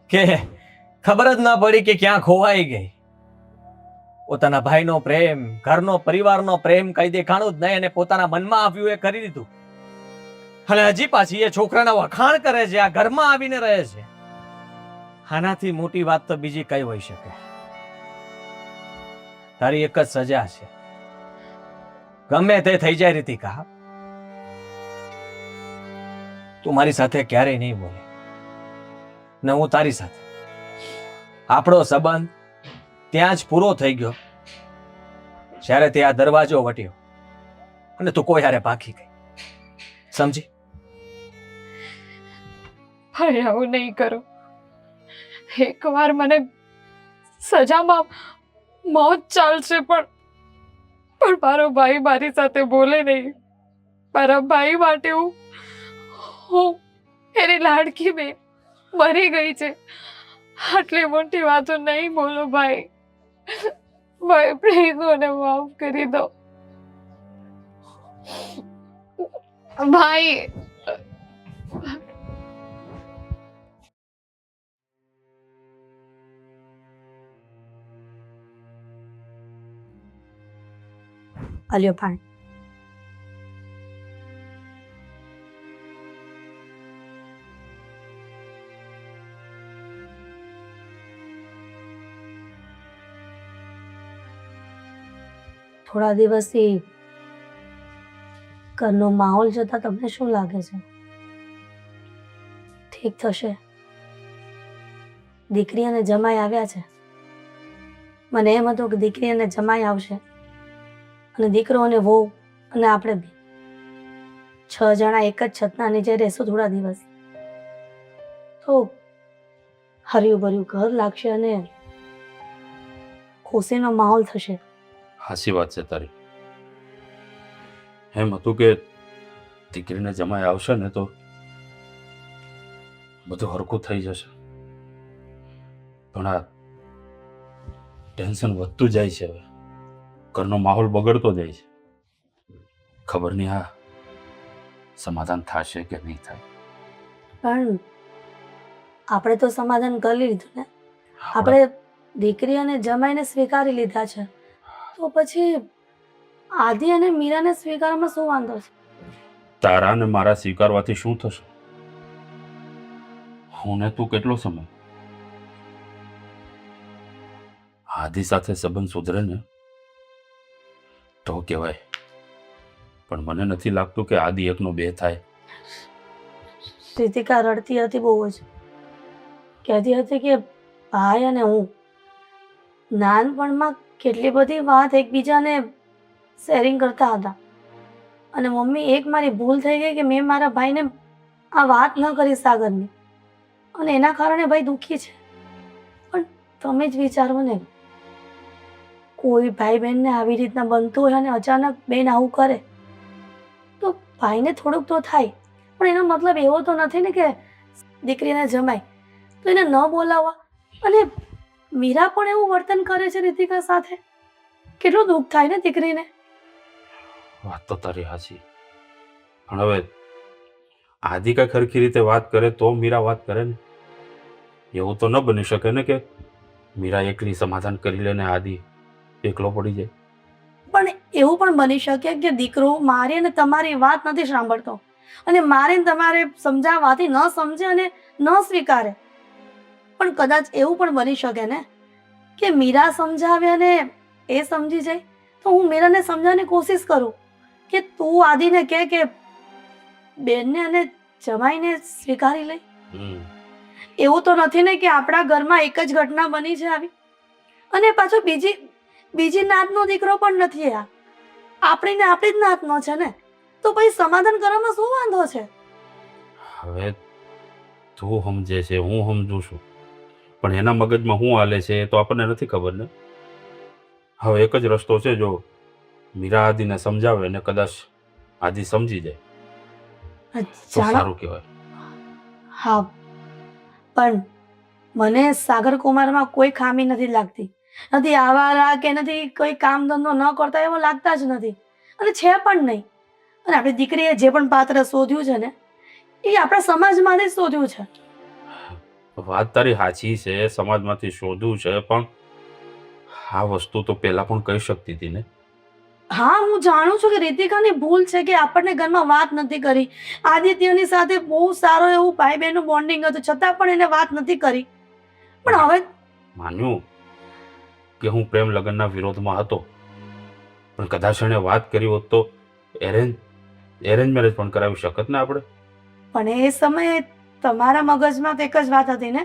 કે ખબર જ ના પડી કે ક્યાં ખોવાઈ ગઈ. પોતાના ભાઈનો પ્રેમ, ઘરનો, પરિવારનો પ્રેમ કઈ દેખાણું જ નહીં, અને પોતાના મનમાં આવ્યું એ કરી દીધું. અને હજી પાછી એ છોકરાના વખાણ કરે છે, આ ઘરમાં આવીને રહે છે. આનાથી મોટી વાત તો બીજી કઈ હોઈ શકે? તારી એક જ સજા છે, ગમે તે થઈ જાય રીતિકા, તું મારી સાથે ક્યારેય નહીં બોલે ને હું તારી સાથે. આપણો સંબંધ ત્યાં જ પૂરો થઈ ગયો જ્યારે તે આ દરવાજો વટ્યો અને તું કોઈ હારે ભાગી ગઈ, સમજી? પણ આવું નહીં કરો. એકવાર મને સજામાં મોત ચાલશે, પણ મારો ભાઈ મારી સાથે બોલે નહીં. મારા ભાઈ માટે હું એની લાડકી બેન મરી ગઈ છે. આટલી મોટી વાતો નહીં બોલો ભાઈ. ભાઈ પ્લીઝ મને માફ કરી દો ભાઈ. અલ્યો પાણી. થોડા દિવસથી ઘરનો માહોલ જોતા તમને શું લાગે છે? ઠીક થશે? દીકરી અને જમાઈ આવ્યા છે. મને એમ હતું કે દીકરી અને જમાઈ આવશે અને દીકરો અને વહુ અને આપણે બી 6 જણા એક જ છતના નીચે રહેશું થોડા દિવસ, તો હર્યું ભર્યું ઘર લાગશે અને ખુશીનો માહોલ થશે. હાસી વાત છે તારી. એમ હતું કે દીકરીને જમાઈ આવશે ને તો બધું હરખું થઈ જશે, પણ આ ટેન્શન વધતું જાય છે. હવે ઘરનો માહોલ બગડતો જાય છે. ખબર નહીં આ સમાધાન થશે કે નહીં થાય. પણ આપણે તો સમાધાન કરી લીધું ને. આપણે દીકરી અને જમાઈને સ્વીકારી લીધા છે, તો પછી આદિ અને મીરાને સ્વીકારવામાં શું વાંધો છે? તારા ને મારા સ્વીકારવાથી શું થશે? હું ને તું કેટલો સમય આદિ સાથે સંબંધ સુધરે ને તો કહેવાય, પણ મને નથી લાગતું કે આદિ 1 નો 2 થાય. રીતિકા રડતી હતી બહુ જ. કહેતી હતી કે ભાઈ અને હું નાનપણમાં કેટલી બધી વાત એકબીજાને શેરિંગ કરતા હતા, અને મમ્મી એક મારી ભૂલ થઈ ગઈ કે મેં મારા ભાઈને આ વાત ન કરી સાગરની, અને એના કારણે ભાઈ દુઃખી છે. પણ તમે જ વિચારો ને, કોઈ ભાઈ બહેનને આવી રીતના બનતું હોય અને અચાનક બેન આવું કરે તો ભાઈને થોડુંક તો થાય, પણ એનો મતલબ એવો તો નથી ને કે દીકરીને જમાય તો એને ન બોલાવવા. અને મીરા પણ એવું વર્તન કરે છે રીતિકા સાથે, કેટલું દુઃખ થાય ને દીકરીને. વાત તો તારી હાચી, પણ હવે આદિ કઈ ખરખી રીતે વાત કરે તો મીરા વાત કરે ને. એવું તો ન બની શકે ને કે મીરા એકલી સમાધાન કરી લે ને આદિ એકલો પડી જાય. પણ એવું પણ બની શકે કે દીકરો મારી અને તમારી વાત નથી સાંભળતો, અને મારે ને તમારે સમજાવવાથી ન સમજે અને ન સ્વીકારે. પણ કદાચ એવું પણ બની શકે ને કે મીરા સમજાવે અને એ સમજી જાય, તો હું મીરાને સમજાવવાની કોશિશ કરું કે તું આદિને કહે કે બેનને અને જમાઈને સ્વીકારી લે. એવું તો નથી ને કે આપણા ઘરમાં એક જ ઘટના બની છે આવી, અને પાછો બીજી નાતનો દીકરો પણ નથી. આ આપણી જ નાતનો છે ને, તો પછી સમાધાન કરવામાં શું વાંધો છે? હવે તું સમજે છે, હું સમજુ છું, પણ એના મગજમાં શું હાલે છે એ તો આપણને નથી ખબર ને. હવે એક જ રસ્તો છે, જો મીરા આદિને સમજાવે ને કદાચ આદિ સમજી જાય તો સારું કહેવાય. હા, પણ મને સાગર કુમારમાં કોઈ ખામી નથી લાગતી. નથી આવારા કે નથી કોઈ કામ ધંધો ન કરતા એવો લાગતા જ નથી, અને છે પણ નહીં. અને આપણી દીકરીએ જે પણ પાત્ર શોધ્યું છે ને એ આપણા સમાજમાંથી જ શોધ્યું છે. વાત તારી સાચી છે, સમાજમાંથી શોધવું છે, પણ આ વસ્તુ તો પહેલા પણ કહી શકતી હતી ને. હા, હું જાણું છું કે રીતિકાની ભૂલ છે કે આપણને ઘરમાં વાત નથી કરી. આદિત્યની સાથે બહુ સારો એવું ભાઈ બહેનનું બોન્ડિંગ હતું, છતાં પણ એને વાત નથી કરી. પણ હવે માન્યું, કે હું પ્રેમ લગ્નના વિરોધમાં હતો, પણ કદાચ એણે વાત કરી હોત તો એરેન્જ મેરેજ પણ કરાવી શકત ને આપણે. પણ એ સમયે તમારા મગજમાં તો એક જ વાત હતી ને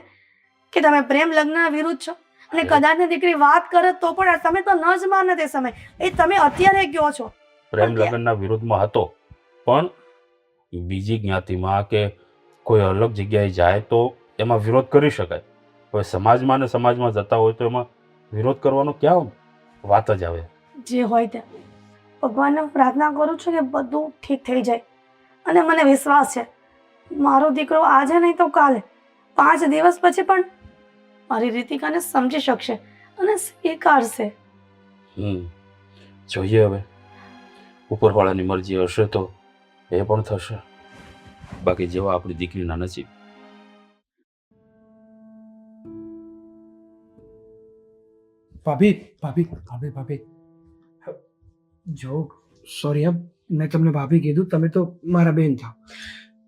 કે તમે પ્રેમ લગ્નના વિરુદ્ધ છો, અને કદાચ ને દીકરી વાત કરે તો પણ તમે તો ન જ માને તે સમય. એ તમે અત્યારે કહો છો પ્રેમ લગ્નના વિરુદ્ધમાં હતો, પણ બીજી જ્ઞાતિમાં કે કોઈ અલગ જગ્યાએ જાય તો એમાં વિરોધ કરી શકાય. હવે સમાજમાં ને સમાજમાં જતા હોય તો એમાં વિરોધ કરવાનો ક્યાં વાત જ આવે. જે હોય તે ભગવાનને હું પ્રાર્થના કરું છું કે બધું ઠીક થઈ જાય, અને મને વિશ્વાસ છે મારો દીકરો આજે નહીં તો કાલે 5 દિવસ પછી પણ મારી રીતિકાને સમજી શકશે અને સ્વીકારશે. જોઈએ હવે, ઉપરવાળાની મરજી હશે તો એ પણ થશે, બાકી જેવા આપણી દીકરીના નસીબ. ભાભી ભાભી ભાભી ભાભી જો સોરી, મેં તમને ભાભી કીધું, તમે તો મારા બેન થાવ.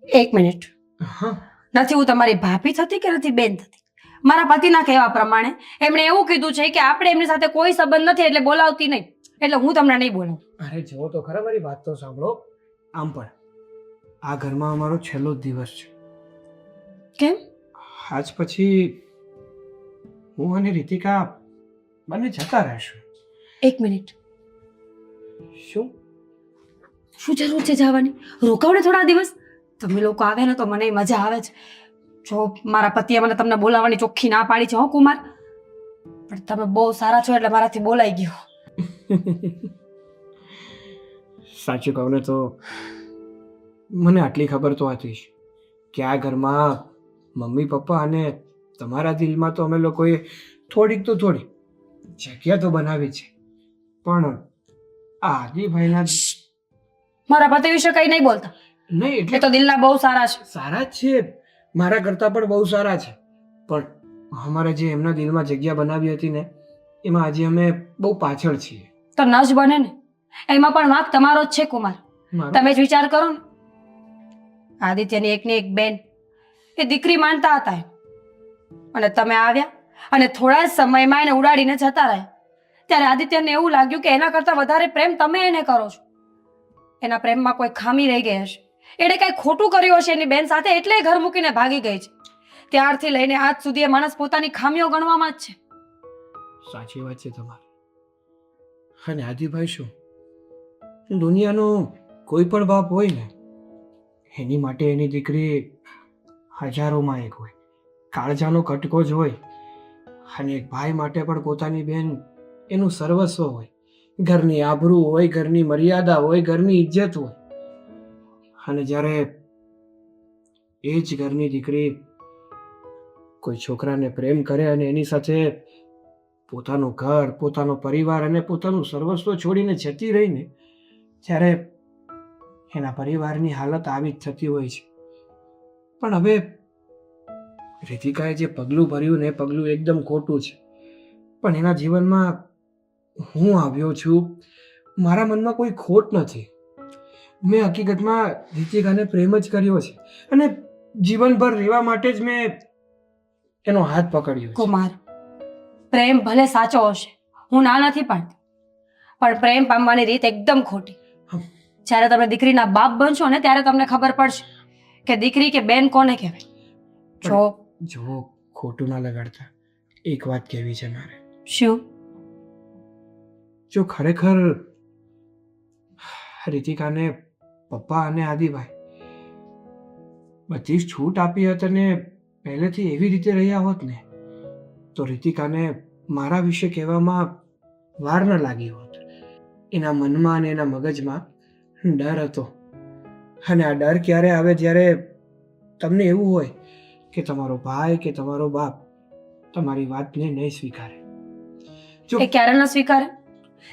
એક મિનિટ. હા, નથી હું તમારી ભાભી થતી કે નથી બેન થતી. મારા પતિના કહેવા પ્રમાણે એમણે એવું કીધું છે કે આપણે એમની સાથે કોઈ સંબંધ નથી એટલે બોલાવતી નહીં, એટલે હું તમને નહીં બોલાવું. અરે જો તો ખરા, મારી વાત તો સાંભળો. આમ પણ આ ઘરમાં અમારો છેલ્લો જ દિવસ છે. કેમ? આજ પછી હું અને રીતિકા બંને જતા રહેશું. એક મિનિટ. શું શું જરૂર છે જવાની? રોકાવ ને થોડા દિવસ. તમે લોકો આવે ને તો મને મજા આવે છે. જો મારા પતિએ મને તમને બોલાવવાની ચોખ્ખી ના પાડી છે હો કુમાર, પણ તમે બહુ સારા છો એટલે મારાથી બોલાઈ ગયું. સાચું કહું ને તો મને આટલી ખબર તો હતી જ કે આ ઘરમાં મમ્મી પપ્પા અને તમારા દિલમાં તો અમે લોકોએ થોડીક તો થોડી જગ્યા તો બનાવી છે, પણ આ આદિભાઈના મારા પતિ વિશે કઈ નહીં બોલતા. નહીં એ એટલે તો દિલના બહુ સારા છે. સારા જ છે, મારા કરતાં પણ બહુ સારા છે, પણ અમારે જે એમના દિલમાં જગ્યા બનાવી હતી ને એમાં આજે અમે બહુ પાછળ છીએ. તો ન જ બને ને, એમાં પણ વાંક તમારો જ છે કુમાર. મારો- તમે જ વિચાર કરો ને. આદિત્યની એકની એક બેન એ દીકરી માનતા હતા એમ. અને તમે આવ્યા અને થોડા જ સમયમાં એને ઉડાડીને જતા રહ્યા. ત્યારે આદિત્યને એવું લાગ્યું કે એના કરતાં વધારે પ્રેમ તમે એને કરો છો. એના પ્રેમમાં કોઈ ખામી રહી ગઈ હશે, એણે કંઈ ખોટું કર્યું હશે એની બેન સાથે, એટલે એ ઘર મૂકીને ભાગી ગઈ છે. ત્યારથી લઈને આજ સુધી એ માણસ પોતાની ખામીઓ ગણવામાં જ છે. સાચી વાત છે તમારી. અને આદિભાઈ શું, દુનિયાનો કોઈ પણ બાપ હોય ને એની માટે એની દીકરી હજારોમાં એક હોય, કાળજાનો કટકો જ હોય. અને એક ભાઈ માટે પણ પોતાની બેન એનું સર્વસ્વ હોય. ઘરની આબરૂ હોય, ઘરની મર્યાદા હોય, ઘરની ઇજ્જત હોય. અને જ્યારે એ જ ઘરની દીકરી કોઈ છોકરાને પ્રેમ કરે અને એની સાથે પોતાનું ઘર, પોતાનો પરિવાર અને પોતાનું સર્વસ્વ છોડીને જતી રહીને, ત્યારે એના પરિવારની હાલત આવી જ થતી હોય છે. પણ હવે રીતિકાએ જે પગલું ભર્યું ને એ પગલું એકદમ ખોટું છે, પણ એના જીવનમાં હું આવ્યો છું, મારા મનમાં કોઈ ખોટ નથી. મેં હકીકતમાં રીતિકાને પ્રેમ જ કર્યો છે અને જીવનભર રહેવા માટે જ મેં એનો હાથ પકડ્યો છે. કુમાર, પ્રેમ ભલે સાચો હશે, હું ના નથી પાડતી, પણ પ્રેમ પામવાની રીત એકદમ ખોટી. જ્યારે તમે દીકરીના બાપ બનશો ને ત્યારે તમને ખબર પડશે કે દીકરી કે બેન કોને કહેવાય. જો ખોટું ના લગાડતા, એક વાત કહેવી છે મારે. શું? જો ખરેખર રીતિકાને પપ્પા અને આદિભાઈ બધી જ છૂટ આપી હોત અને પહેલેથી એવી રીતે રહ્યા હોત ને, તો રીતિકાને મારા વિશે કહેવામાં વાર ન લાગી હોત. એના મનમાં અને એના મગજમાં ડર હતો, અને આ ડર ક્યારે આવે જ્યારે તમને એવું હોય કે તમારો ભાઈ કે તમારો બાપ તમારી વાતને નહીં સ્વીકારે. એ ક્યારે ન સ્વીકારે?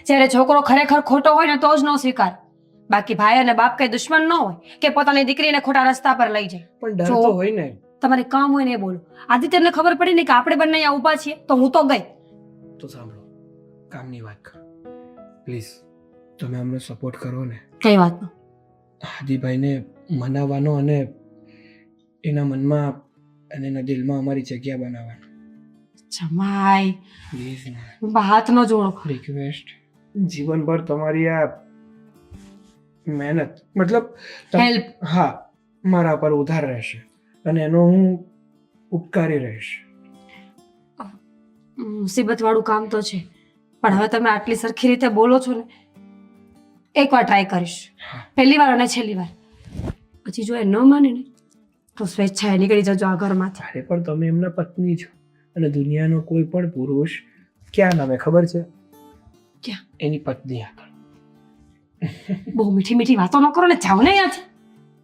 જ્યારે છોકરો ખરેખર ખોટો હોય ને તો જ ન સ્વીકારે. બાકી ભાઈ અને બાપ કઈ દુશ્મન ન હોય કે પોતાની દીકરીને ખોટા રસ્તા પર લઈ જાય. પણ ડર તો હોય ને. તમારે કામ હોય ને એ બોલો. આદિત્યને ખબર પડી ને કે આપણે બંને અહીંયા ઊભા છીએ તો હું તો ગઈ. તો સાંભળો, કામની વાત કરો પ્લીઝ. તમે અમને સપોર્ટ કરો ને. કઈ વાતનો? આદિભાઈને મનાવવાનો અને એના મનમાં અને એના દિલમાં અમારી જગ્યા બનાવવાનો. જમાઈ પ્લીઝ હાથ ન જોડો. રિક્વેસ્ટ, જીવનભર તમારી આ મહેનત મતલબ હેલ્પ. હા, મારા પર ઉધાર રહેશે અને એનો હું ઉપકારી રહીશ. મુસીબત વાળું કામ તો છે, પણ હવે તમે આટલી સરખી રીતે બોલો છો ને, એકવાર ટ્રાય કરીશ, પહેલી વાર અને છેલ્લી વાર. પછી જો એ ન માને ને તો સ્વેચ્છાએ નીકળી જજો આ ઘરમાંથી. અરે પણ તમે એમના પત્ની છો અને દુનિયાનો કોઈ પણ પુરુષ ક્યાં નમે ખબર છે? ક્યાં? એની પત્ની આગળ. બહુ મીઠી મીઠી વાતો ન કરો ને, જાઓ ને અહીંયાથી.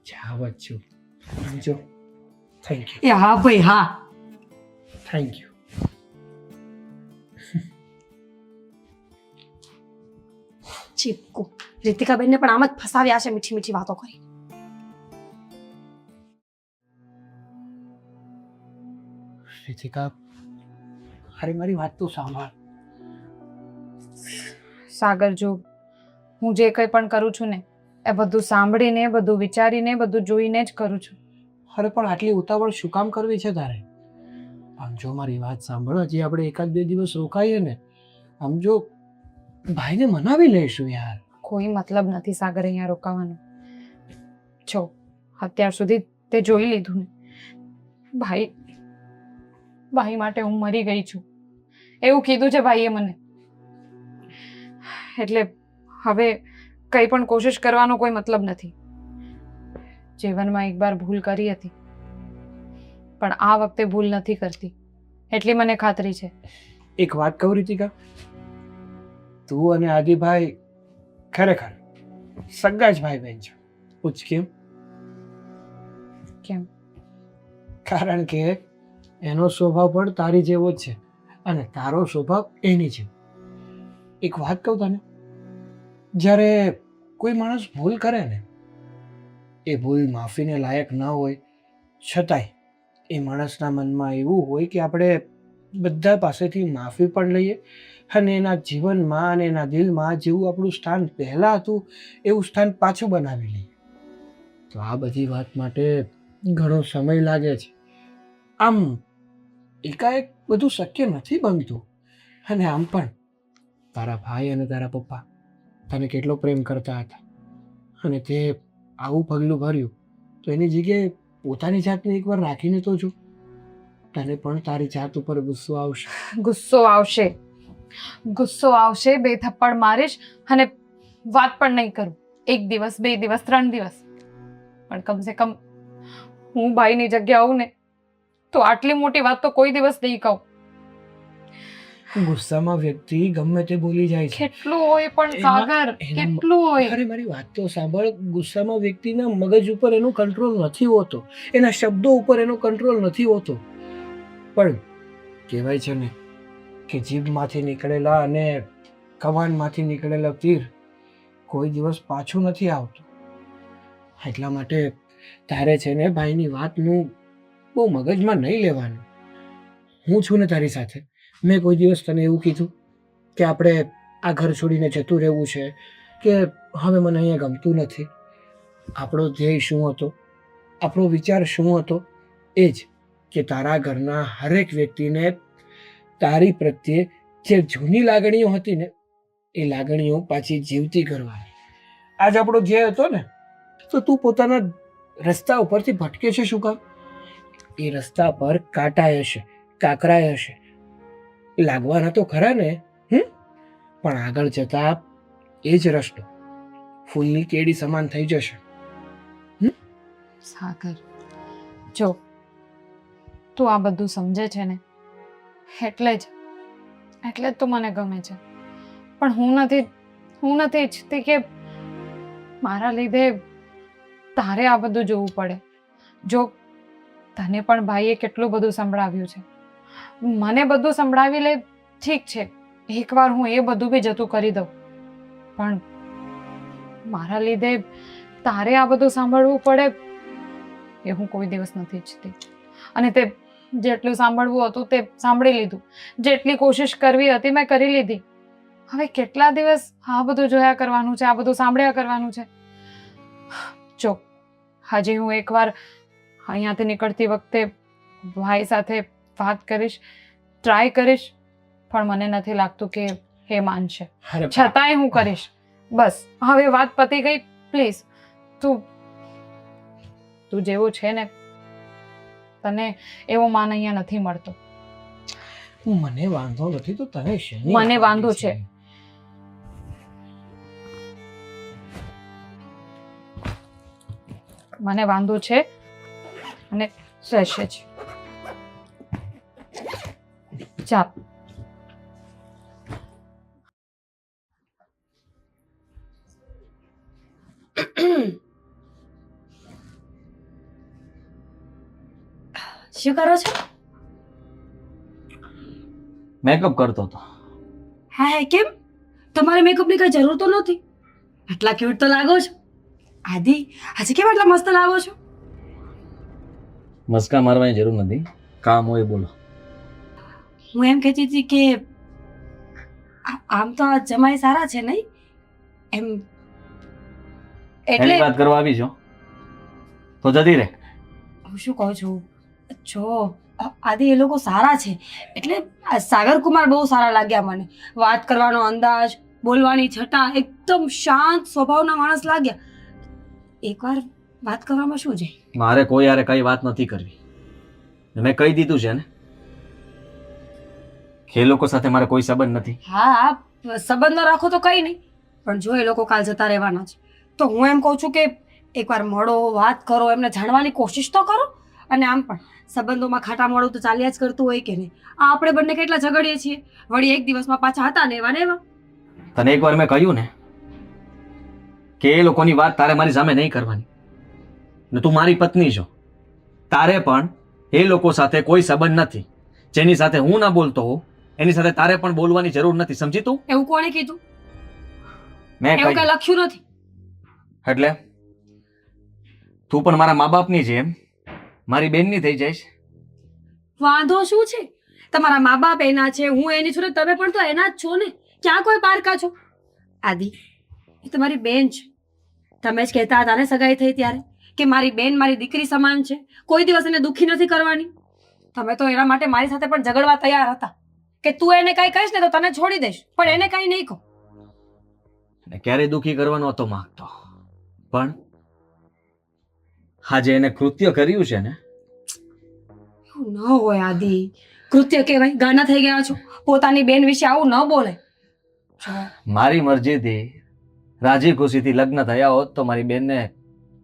જાવ જ છું. સમજો? Thank you. એ હા ભાઈ હા. Thank you. ચીપકુ રીતિકાબેનને પણ આમ જ ફસાવ્યા છે મીઠી મીઠી વાતો કરી. રીતિકા, અરે મારી વાત તો સાંભળ. સાગર, જો હું જે કંઈ પણ કરું છું ને એ બધું સાંભળીને, બધું વિચારીને, બધું જોઈને જ કરું છું. અરે પણ આટલી ઉતાવળ શું કામ કરવી છે તારે? આમ જો મારી વાત સાંભળ, હજી આપણે એકાદ બે દિવસ રોકાઈએ ને, આમ જો ભાઈને મનાવી લઈશું યાર. કોઈ મતલબ નથી સાગર અહીંયા રોકાવાનો. જો અત્યાર સુધી તે જોઈ લીધું ને, ભાઈ માટે હું મરી ગઈ છું એવું કીધું છે ભાઈએ મને. એટલે હવે કંઈ પણ કોશિશ કરવાનો કોઈ મતલબ નથી. જીવનમાં એકવાર ભૂલ કરી હતી, પણ આ વખતે ભૂલ નથી કરતી એટલી મને ખાતરી છે. એક વાત કહું રીતિકા, તું અને આદિભાઈ ખરેખર સગા જ ભાઈ બહેન છો. પૂછ કેમ? કેમ? કારણ કે એનો સ્વભાવ પણ તારી જેવો જ છે અને તારો સ્વભાવ એની જેવો. એક વાત કહું તને, જ્યારે કોઈ માણસ ભૂલ કરે ને, એ ભૂલ માફીને લાયક ન હોય છતાંય એ માણસના મનમાં એવું હોય કે આપણે બધા પાસેથી માફી પણ લઈએ અને એના જીવનમાં અને એના દિલમાં જેવું આપણું સ્થાન પહેલાં હતું એવું સ્થાન પાછું બનાવી લઈએ. તો આ બધી વાત માટે ઘણો સમય લાગે છે. આમ એકાએક બધું શક્ય નથી બનતું. અને આમ પણ તારા ભાઈ અને તારા પપ્પા તને કેટલો પ્રેમ કરતા હતા અને તે આવું પગલું ભર્યું, તો એની જગ્યાએ પોતાની જાતને એકવાર રાખીને તો જો. તને પણ તારી જાત ઉપર ગુસ્સો આવશે. ગુસ્સો આવશે, ગુસ્સો આવશે, 2 થપ્પડ મારીશ અને વાત પણ નહીં કરું. 1 દિવસ, 2 દિવસ, 3 દિવસ, પણ કમસે કમ હું ભાઈની જગ્યા આવું ને તો આટલી મોટી વાત તો કોઈ દિવસ નહીં કહું. ગુસ્સામાં વ્યક્તિ ગમે તે બોલી જાય છે. કેટલું હોય પણ સાગર, કેટલું હોય. અરે મારી વાત તો સાંભળ, ગુસ્સામાં વ્યક્તિના મગજ ઉપર એનો કંટ્રોલ નથી હોતો, એના શબ્દો ઉપર એનો કંટ્રોલ નથી હોતો. પણ કહેવાય છે ને કે જીભમાંથી નીકળેલા અને કમાનમાંથી નીકળેલા તીર કોઈ દિવસ પાછું નથી આવતું. એટલા માટે તારે છે ને ભાઈની વાતનું બહુ મગજમાં નહીં લેવાનું. હું છું ને તારી સાથે. મેં કોઈ દિવસ તને એવું કીધું કે આપણે આ ઘર છોડીને જતું રહેવું છે કે હવે મને અહીંયા ગમતું નથી? આપણો ધ્યેય શું હતો, આપણો વિચાર શું હતો? એ જ કે તારા ઘરના હરેક વ્યક્તિને તારી પ્રત્યે જે જૂની લાગણીઓ હતી ને એ લાગણીઓ પાછી જીવતી કરવાની. આજ આપણો ધ્યેય હતો ને, તો તું પોતાના રસ્તા ઉપરથી ભટકે છે શું કામ? એ રસ્તા પર કાંટા હશે, કાંકરા હશે, લાગવાના તો ખરા ને, પણ આગળ જતા એ જ રસ્તો ફૂલની કેડી સમાન થઈ જશે. સાગર, જો તું આ બધું સમજે છે ને એટલે જ તું મને ગમે છે. પણ હું નથી ઈચ્છતી કે મારા લીધે તારે આ બધું જોવું પડે. જો તને પણ ભાઈએ કેટલું બધું સંભળાવ્યું છે, મને બધું સંભળાવી લે, ઠીક છે, એકવાર હું એ બધું બી જતું કરી દઉં, પણ મારા લીધે તારે આ બધું સાંભળવું પડે એ હું કોઈ દિવસ નથી ઈચ્છતી. અને તે જેટલું સાંભળવું હતું તે સાંભળી લીધું, જેટલી કોશિશ કરવી હતી મેં કરી લીધી. હવે કેટલા દિવસ આ બધું જોયા કરવાનું છે, આ બધું સાંભળ્યા કરવાનું છે? જો હજી હું એકવાર અહીંયાથી નીકળતી વખતે ભાઈ સાથે વાત કરીશ ટ્રાય કરીશ, પણ મને નથી લાગતું કે એ માનશે. અરે છતાંય હું કરીશ. બસ હવે વાત પતી ગઈ. પ્લીઝ તું તું જેવો છે ને, તને એવો માન અહીંયા નથી મળતો. મને વાંધો નથી તો તને શેની મને વાંધો છે. મને વાંધો છે અને રહેશે જ. ચાલ. શું કરો છો? મેકઅપ કરતો હતો. હા હે, કેમ? તમારે મેકઅપની કઈ જરૂર તો નથી. આટલા ક્યુટ તો લાગો છો. આદિ, આજે કેમ આટલા મસ્ત લાગો છો? મસ્કા મારવાની જરૂર નથી, કામ હોય બોલો. હું એમ કહેતી હતી કે આમ તો આ જમાઈ સારા છે નહીં? એમ એટલે એની વાત કરવા આવી છો તો જતી રહે. હું શું કહું છું, જો આદિ એ લોકો સારા છે એટલે આ સાગર કુમાર બહુ સારા લાગ્યા મને. વાત કરવાનો અંદાજ, બોલવાની છટા, એકદમ શાંત સ્વભાવના માણસ લાગ્યા. એકવાર વાત કરવામાં શું છે? મારે કોઈ યારે કઈ વાત નથી કરવી. મેં કહી દીધું છે ને કે એ લોકો સાથે મારે કોઈ સંબંધ નથી. હા હા, સંબંધ ન રાખો તો કંઈ નહીં, પણ જો એ લોકો કાલ જતા રહેવાના છે તો હું એમ કહું છું કે એકવાર મળો, વાત કરો, એમને જાણવાની કોશિશ તો કરો. અને આમ પણ સંબંધોમાં ખાટા મોડું તો ચાલ્યા જ કરતું હોય કે નહીં? આ આપણે બંને કેટલા ઝઘડીએ છીએ, વળી એક દિવસમાં પાછા હતા ને એવા ને એવા. તને એકવાર મેં કહ્યું ને કે એ લોકોની વાત તારે મારી સામે નહીં કરવાની. ને તું મારી પત્ની છો, તારે પણ એ લોકો સાથે કોઈ સંબંધ નથી. જેની સાથે હું ના બોલતો હોઉં એની સાથે તારે પણ બોલવાની જરૂર નથી. સમજી તું? એવું કોણે કીધું? મેં એવું કઈ કહ્યું લખ્યું નથી. એટલે તું પણ મારા મા બાપની જેમ મારી બેનની થઈ જઈશ. વાંધો શું છે? તમારા મા બાપ એના છે, હું એની છું, ને તમે પણ તો એના જ છો ને. ક્યાં કોઈ પારકા છો? આદિ, એ તમારી બેન છે. તમે જ કહેતા હતા ને સગાઈ થઈ ત્યારે કે મારી બેન મારી દીકરી સમાન છે, કોઈ દિવસ એને દુઃખી નથી કરવાની. તમે તો એના માટે મારી સાથે પણ ઝઘડવા તૈયાર હતા કે તું એને કઈ કહીશ ને તો તને છોડી દઈશ, પણ એને કઈ નહીં કહો. ને ક્યારેય દુઃખી કરવાનો હતો માંગતો, પણ આજે એને કૃત્ય કર્યું છે ને. એવું ન હોય આદિ, કૃત્ય કહેવાય? ગાના થઈ ગયા છો. પોતાની બેન વિશે આવું ન બોલે. જો, મારી મરજીથી રાજી ખુશીથી લગ્ન થયા હોત તો મારી બેનને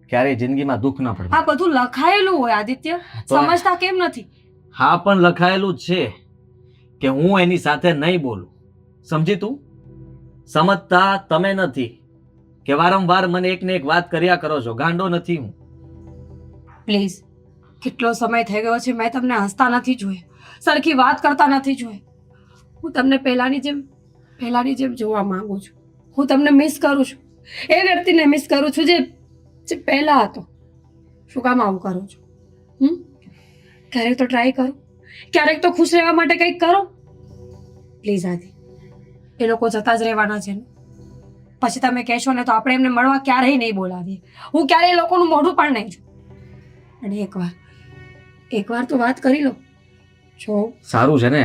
ક્યારેય જિંદગીમાં દુઃખ ન પડે. આ બધું લખાયેલું હોય આદિત્ય, તો- સમજતા કેમ નથી? હા, પણ લખાયેલું જ છે કે હું એની સાથે નહીં બોલું. સમજી તું? સમજતા તમે નથી કે વારંવાર મને એક ને એક વાત કર્યા કરો છો. ગાંડો નથી હું. પ્લીઝ, કેટલો સમય થઈ ગયો છે મેં તમને હસતા નથી જોયા, સરખી વાત કરતા નથી જોયા. હું તમને પહેલાની જેમ જોવા માંગુ છું. હું તમને મિસ કરું છું, એ વ્યક્તિને મિસ કરું છું જે પહેલા હતો. શું કામ આવું કરો છો? ક્યારેક તો ટ્રાય કરો, ક્યારેક તો ખુશ રહેવા માટે કંઈક કરો. પ્લીઝ આદિ, એ લોકો જતા જ રહેવાના છે ને. પછી તમે કહેશો ને તો આપણે એમને મળવા ક્યારેય નહીં બોલાવીએ. હું ક્યારેય એ લોકોનું મોઢું પણ નહીં જોઉં. અને એકવાર તો વાત કરી લો. જો સારું છે ને,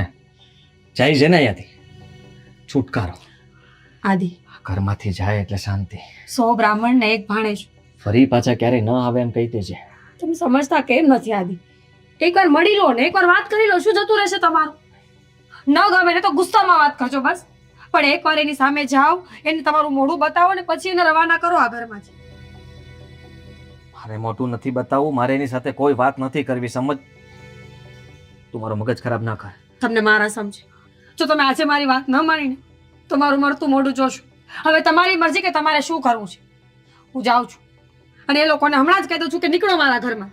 જાય છે ને અહીંયાથી. છુટકારો. આદિ, ઘરમાંથી જાય એટલે શાંતિ. 100 બ્રાહ્મણ ને એક ભાણેજ. ફરી પાછા ક્યારેય ન આવે એમ કહી દેજે. તમે સમજતા કેમ નથી આદિ? એકવાર મળી લો ને, એકવાર વાત કરી લો, શું જતું રહેશે તમારું? ન ગમે ને તો ગુસ્સામાં વાત કરજો બસ, પણ એકવાર એની સામે જાઓ, એને તમારું મોઢું બતાવો ને પછી એને રવાના કરો આ ઘરમાંથી. મારે મોટું નથી બતાવવું, મારે એની સાથે કોઈ વાત નથી કરવી. સમજ? તું મારો મગજ ખરાબ ના કર. તમને મારા સમજે. જો તમે આજે મારી વાત ન માનીને તો મારું મરતું મોઢું જોશો. હવે તમારી મરજી કે તમારે શું કરવું છે. હું જાઉં છું અને એ લોકોને હમણાં જ કહી દઉં છું કે નીકળો મારા ઘરમાં.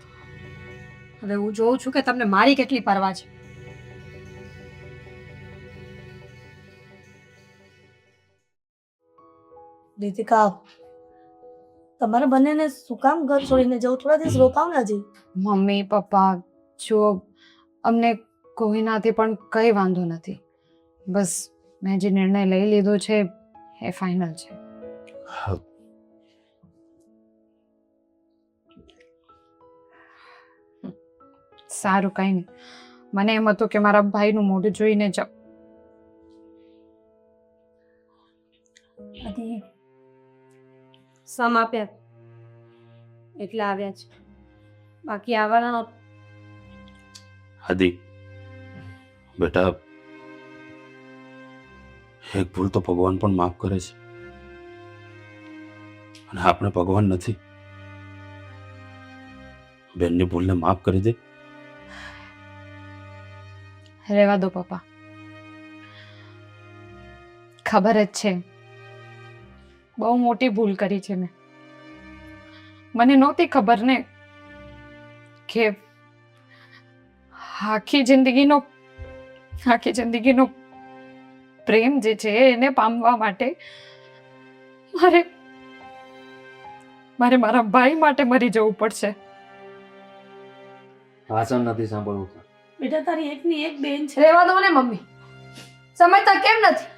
હવે હું જોઉં છું કે તમને મારી કેટલી પરવા છે. દીતિકા, તમારે બંનેને શું કામ ઘર છોડીને જવું? થોડા દિવસ રોકાવ ને હજી. મમ્મી પપ્પા, જો અમને કોઈનાથી પણ કંઈ વાંધો નથી. બસ મેં જે નિર્ણય લઈ લીધો છે એ ફાઇનલ છે. સારું, કંઈ નહીં. મને એમ હતું કે મારા ભાઈનું મોઢું જોઈને જાઉં. આદિ સમ આપ્યા એટલે આવ્યા છે, બાકી આવવાના નહોતા. આદિ બેટા, એક ભૂલ તો ભગવાન પણ માફ કરે છે, અને આપણે ભગવાન નથી. બેનની ભૂલને માફ કરી દે. રહેવા દો પપ્પા. ખબર જ છે બહુ મોટી ભૂલ કરી છે મેં. મને નહોતી ખબર ને કે આખી જિંદગીનો પ્રેમ જે છે એને પામવા માટે મારે મારા ભાઈ માટે મરી જવું પડશે. ભાષણ નથી સાંભળવું. બેટા તારી એકની એક બેન છે. રહેવા દો ને મમ્મી, સમજતા કેમ નથી?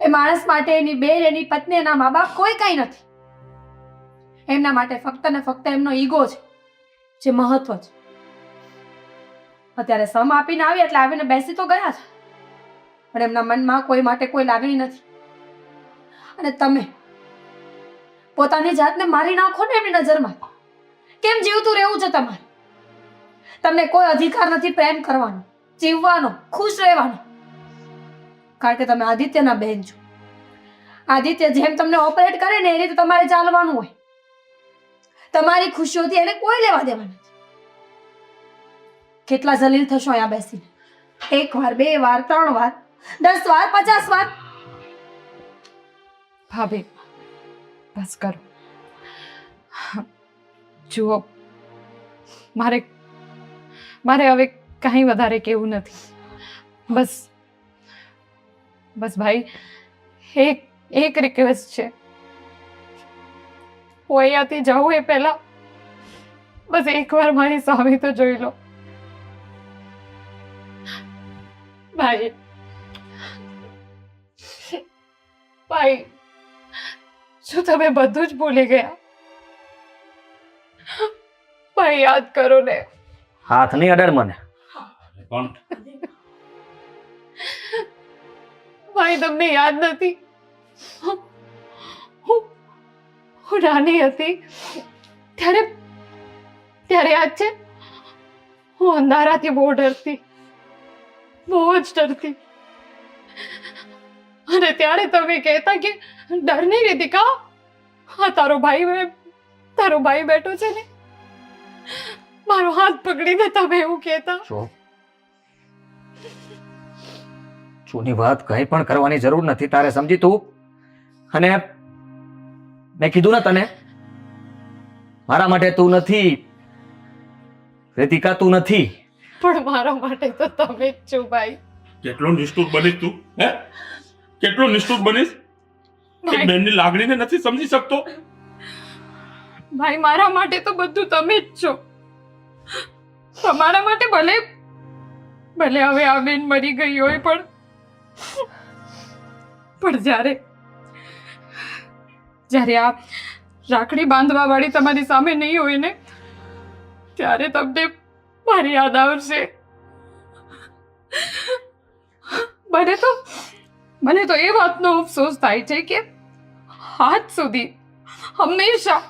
એ માણસ માટે એની બેન, એની પત્ની, એના મા બાપ કોઈ કઈ નથી. એમના માટે ફક્ત ને ફક્ત એમનો ઈગો છે જે મહત્વ છે. અત્યારે સમ આપીને આવી એટલે આવીને બેસી તો ગયા છે, પણ એમના મનમાં કોઈ માટે કોઈ લાગણી નથી. અને તમે પોતાની જાતને મારી નાખો ને એમની નજરમાં. કેમ જીવતું રહેવું છે તમારે? તમને કોઈ અધિકાર નથી પ્રેમ કરવાનો, જીવવાનો, ખુશ રહેવાનો. કારણ કે તમે આદિત્યના બહેન છો. આદિત્ય જેમ તમને ઓપરેટ કરે ને એ રીતે તમારે ચાલવાનું હોય. તમારી ખુશીઓથી એને કોઈ લેવા દેવા નથી. કેટલા જલીલ થશો અહીંયા બેસીને? 1 વાર, 2 વાર, 3 વાર, 10 વાર, 50 વાર. ભાભી બસ કરો. જુઓ, મારે હવે કંઈ વધારે કહેવું નથી. બસ ભાઈ, એક રિક્વેસ્ટ છે. હું અહીંયાથી જાઉં એ પહેલા બસ એકવાર મારી સામે તો જોઈ લો. ભાઈ શું તમે બધું જ ભૂલી ગયા? ભાઈ યાદ કરો ને. હાથ નહીં અડાડ મને. પણ ભાઈ તમને યાદ નથી? હું નાની હતી ત્યારે યાદ છે? હું અંધારાથી બહુ ડરતી, બહુ જ ડરતી. અને ત્યારે તમે કહેતા કે ડર નહીં રીતિકા, હા તારો ભાઈ બેઠો છે ને. મારો હાથ પકડીને તમે એવું કહેતા. જૂની વાત કઈ પણ કરવાની જરૂર નથી તારે, સમજી તું? અને મેં કીધું ને તને, મારા માટે તું નથી રીતિકા, તું નથી. પણ મારા માટે તો તમે જ છો ભાઈ. કેટલો નિષ્ઠુર બનીશ તું? હે, કેટલો નિષ્ઠુર બનીશ? એક બેનની લાગણીને નથી સમજી શકતો? ભાઈ મારા માટે તો બધું તમે જ છો. તમારા માટે ભલે હવે આ બેન મરી ગઈ હોય, પણ જ્યારે આ રાખડી બાંધવા વાળી તમારી સામે નહીં હોય ને, ત્યારે તમને મારી યાદ આવશે. મને તો એ વાતનો અફસોસ થાય છે કે આજ સુધી હંમેશા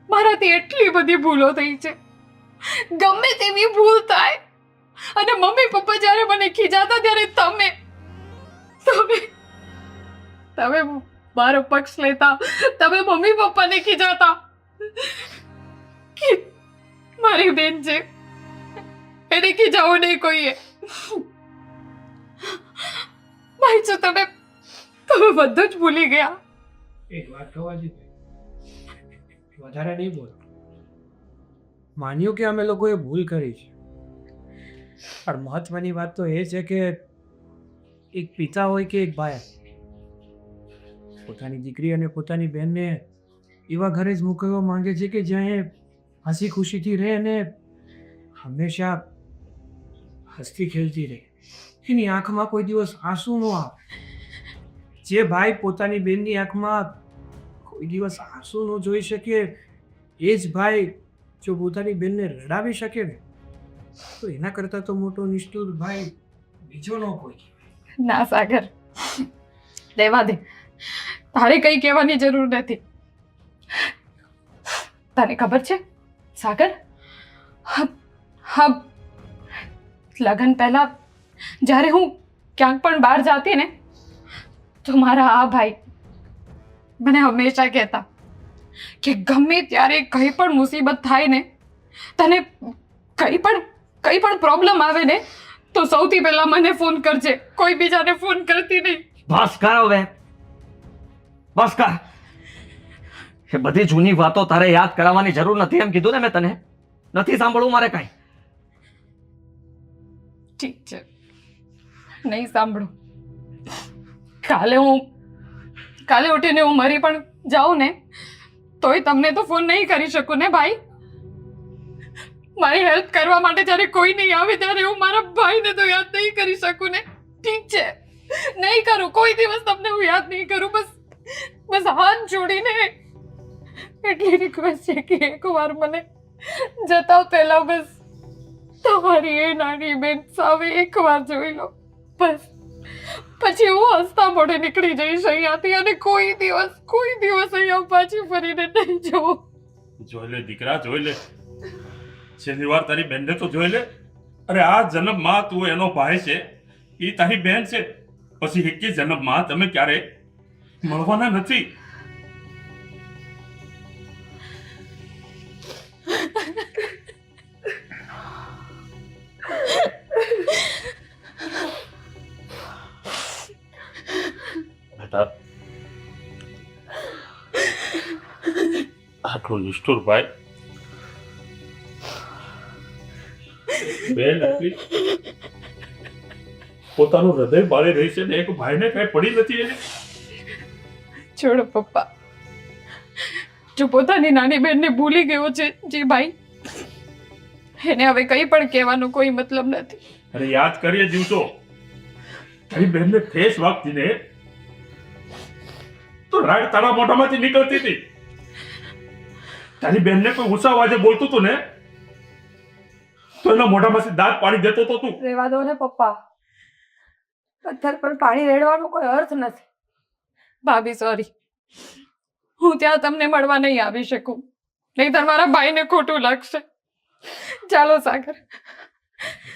મારાથી એટલી બધી ભૂલો થઈ છે. ગમે તેવી ભૂલ થાય અને મમ્મી પપ્પા જ્યારે મને ખીજાતા ત્યારે તમે મારો પક્ષ લેતા, તમે મમ્મી પપ્પાને ખીજાતા કે મારી બેન છે એને ખીજાવું નહીં કોઈએ. ભાઈ જો તમે બધું જ ભૂલી ગયા. એક વાત કહેવા દે, વધારે નહીં બોલ. માન્યું કે અમે લોકોએ ભૂલ કરી છે, પણ મહત્વની વાત તો એ છે કે એક પિતા હોય કે એક ભાઈ પોતાની દીકરી અને પોતાની બહેનને એવા ઘરે જ મોકલવા માંગે છે કે જ્યાં એ હસી ખુશીથી રહે અને હંમેશા હસતી ખેલતી રહે. એની આંખમાં કોઈ દિવસ આંસુ ન આવે. જે ભાઈ પોતાની બહેનની આંખમાં કોઈ દિવસ આંસુ ન જોઈ શકે, એ જ ભાઈ જો પોતાની બહેનને રડાવી શકે ને, તો એના કરતાં તો મોટો નિષ્ઠુર ભાઈ બીજો ન કોઈ. ના સાગર, રહેવા દે. તારે કંઈ કહેવાની જરૂર નથી. તને ખબર છે સાગર, હા, લગ્ન પહેલા જ્યારે હું ક્યાંક પણ બહાર જાતી ને તો મારા આ ભાઈ મને હંમેશા કહેતા કે ગમે ત્યારે કંઈ પણ મુસીબત થાય ને, તને કંઈ પણ પ્રોબ્લેમ આવે ને તો સૌથી પહેલા મને ફોન કરજે, કોઈ બીજાને ફોન કરતી નહીં. બસ કર હવે, બસ કર. એ બધી જૂની વાતો તારે યાદ કરાવવાની જરૂર નથી એમ કીધું ને મેં તને. નથી સાંભળવું મારે કાંઈ. ઠીક છે, નહીં સાંભળું. કાલે ઉઠીને હું મરી પણ જાઉં ને તોય તમને તો ફોન નહીં કરી શકું ને ભાઈ. મારી હેલ્પ કરવા માટે જ્યારે કોઈ નહીં આવે ત્યારે હું મારા ભાઈને તો યાદ નહીં કરી શકું ને. ઠીક છે, નહીં કરું, કોઈ દિવસ તમને હું યાદ નહીં કરું. બસ હાથ જોડીને એટલી રિક્વેસ્ટ છે કે એકવાર મને જતા પહેલા બસ તમારી એ નાની બેન સામે એકવાર જોઈ લો. બસ પછી હું હસતા મોઢે નીકળી જઈશ અહીંયાથી અને કોઈ દિવસ અહીંયા પાછી ફરીને નહીં જવું. જોઈ લે દીકરા, જોઈ લે. છેલ્લી વાર તારી બેનને તો જોઈ લે. અરે આ જન્મમાં તું એનો ભાઈ છે, એ તારી બેન છે. પછી એકે જન્મમાં તમે ક્યારે મળવાના નથી. બેટા, આટલું નિષ્ઠુર ભાઈ બેન એટલી પોતાનું હૃદય બાળી રહી છે ને એક ભાઈને કઈ પડી નથી એને. છોડો પપ્પા, જો પોતાની નાની બેનને ભૂલી ગયો છે જે ભાઈ, એને હવે કંઈ પણ કહેવાનો કોઈ મતલબ નથી. અરે યાદ કરીએ દિવસો, તારી બેનને ઠેસ વાગતી ને તો રાડ તારા મોઢામાંથી નીકળતી હતી. તારી બેનને કોઈ ઊંચા અવાજે બોલતું હતું ને તો એના મોઢામાંથી દાંત પાડી દેતો તો તું. રહેવા દો ને પપ્પા, પથ્થર પર પાણી રેડવાનો કોઈ અર્થ નથી. ભાભી સોરી, હું ત્યાં તમને મળવા નહીં આવી શકું, નહીંતર મારા ભાઈને ખોટું લાગશે. ચાલો સાગર.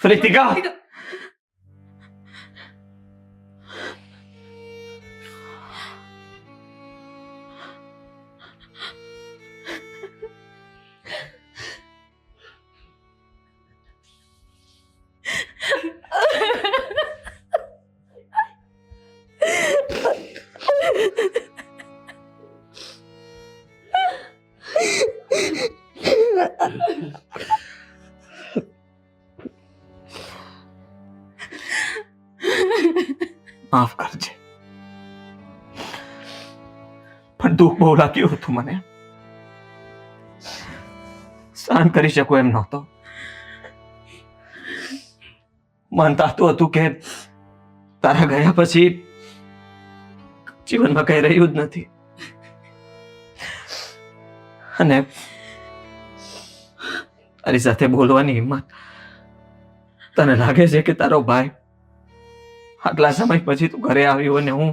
રીતિકા, માફ કરજે, પણ દુઃખ બહુ લાગ્યું હતું મને. સહન કરી શકું એમ નહોતો. મન તાતું હતું કે તારા ગયા પછી જીવનમાં કઈ રહ્યું જ નથી. અને તારી સાથે બોલવાની હિંમત, તને લાગે છે કે તારો ભાઈ આટલા સમય પછી તું ઘરે આવ્યો અને હું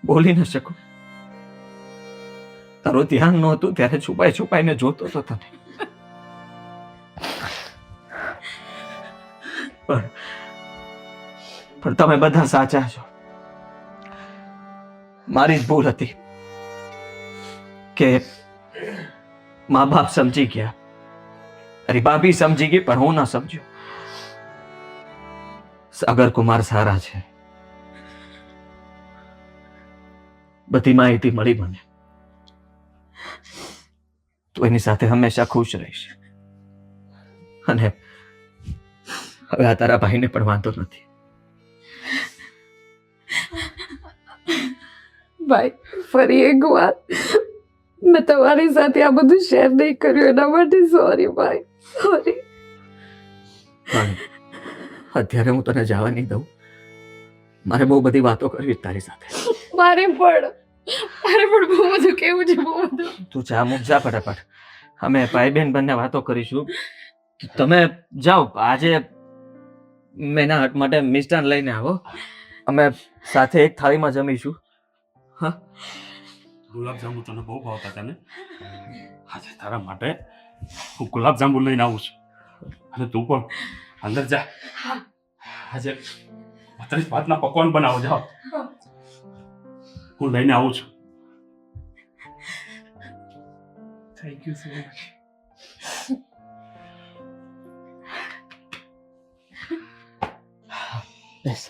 બોલી ન શકું? તારું ધ્યાન નહોતું ત્યારે છુપાઈને જોતો હતો તને. પણ તમે બધા સાચા છો. મારી જ ભૂલ હતી કે મા બાપ સમજી ગયા, અરે ભાભી સમજી ગઈ, પણ હું ન સમજ્યો. સાગર કુમાર સારા છે, બધી માહિતી મળી મને. તું એની સાથે હંમેશા ખુશ રહીશ. અને હવે આ તારા ભાઈને પણ વાંધો નથી. ભાઈ, ફરી એકવાર મેં તમારી સાથે આ બધું શેર નહીં કર્યું એના માટે સોરી ભાઈ, સોરી. પણ અત્યારે હું તને જવા નહીં દઉં. મારે બહુ બધી વાતો કરવી છે તારી સાથે. મારે પણ બહુ બધું કેવું છે, બહુ બધું. તું ચા મૂક, જા ફટાફટ. અમે ભાઈ બહેન બંને વાતો કરીશું. તમે જાઓ આજે મેના હટ માટે મિષ્ટાન લઈને આવો અમે સાથે એક થાળીમાં જમીશું. ગુલાબજાંબુ તને બહુ ભાવતા તને આજે તારા માટે હું ગુલાબજાંબુ લઈને આવું છું અને તું પણ અંદર જા. આજે 32 પકવાન બનાવો જાઓ. હું લઈને આવું છું. Thank you so much. Base.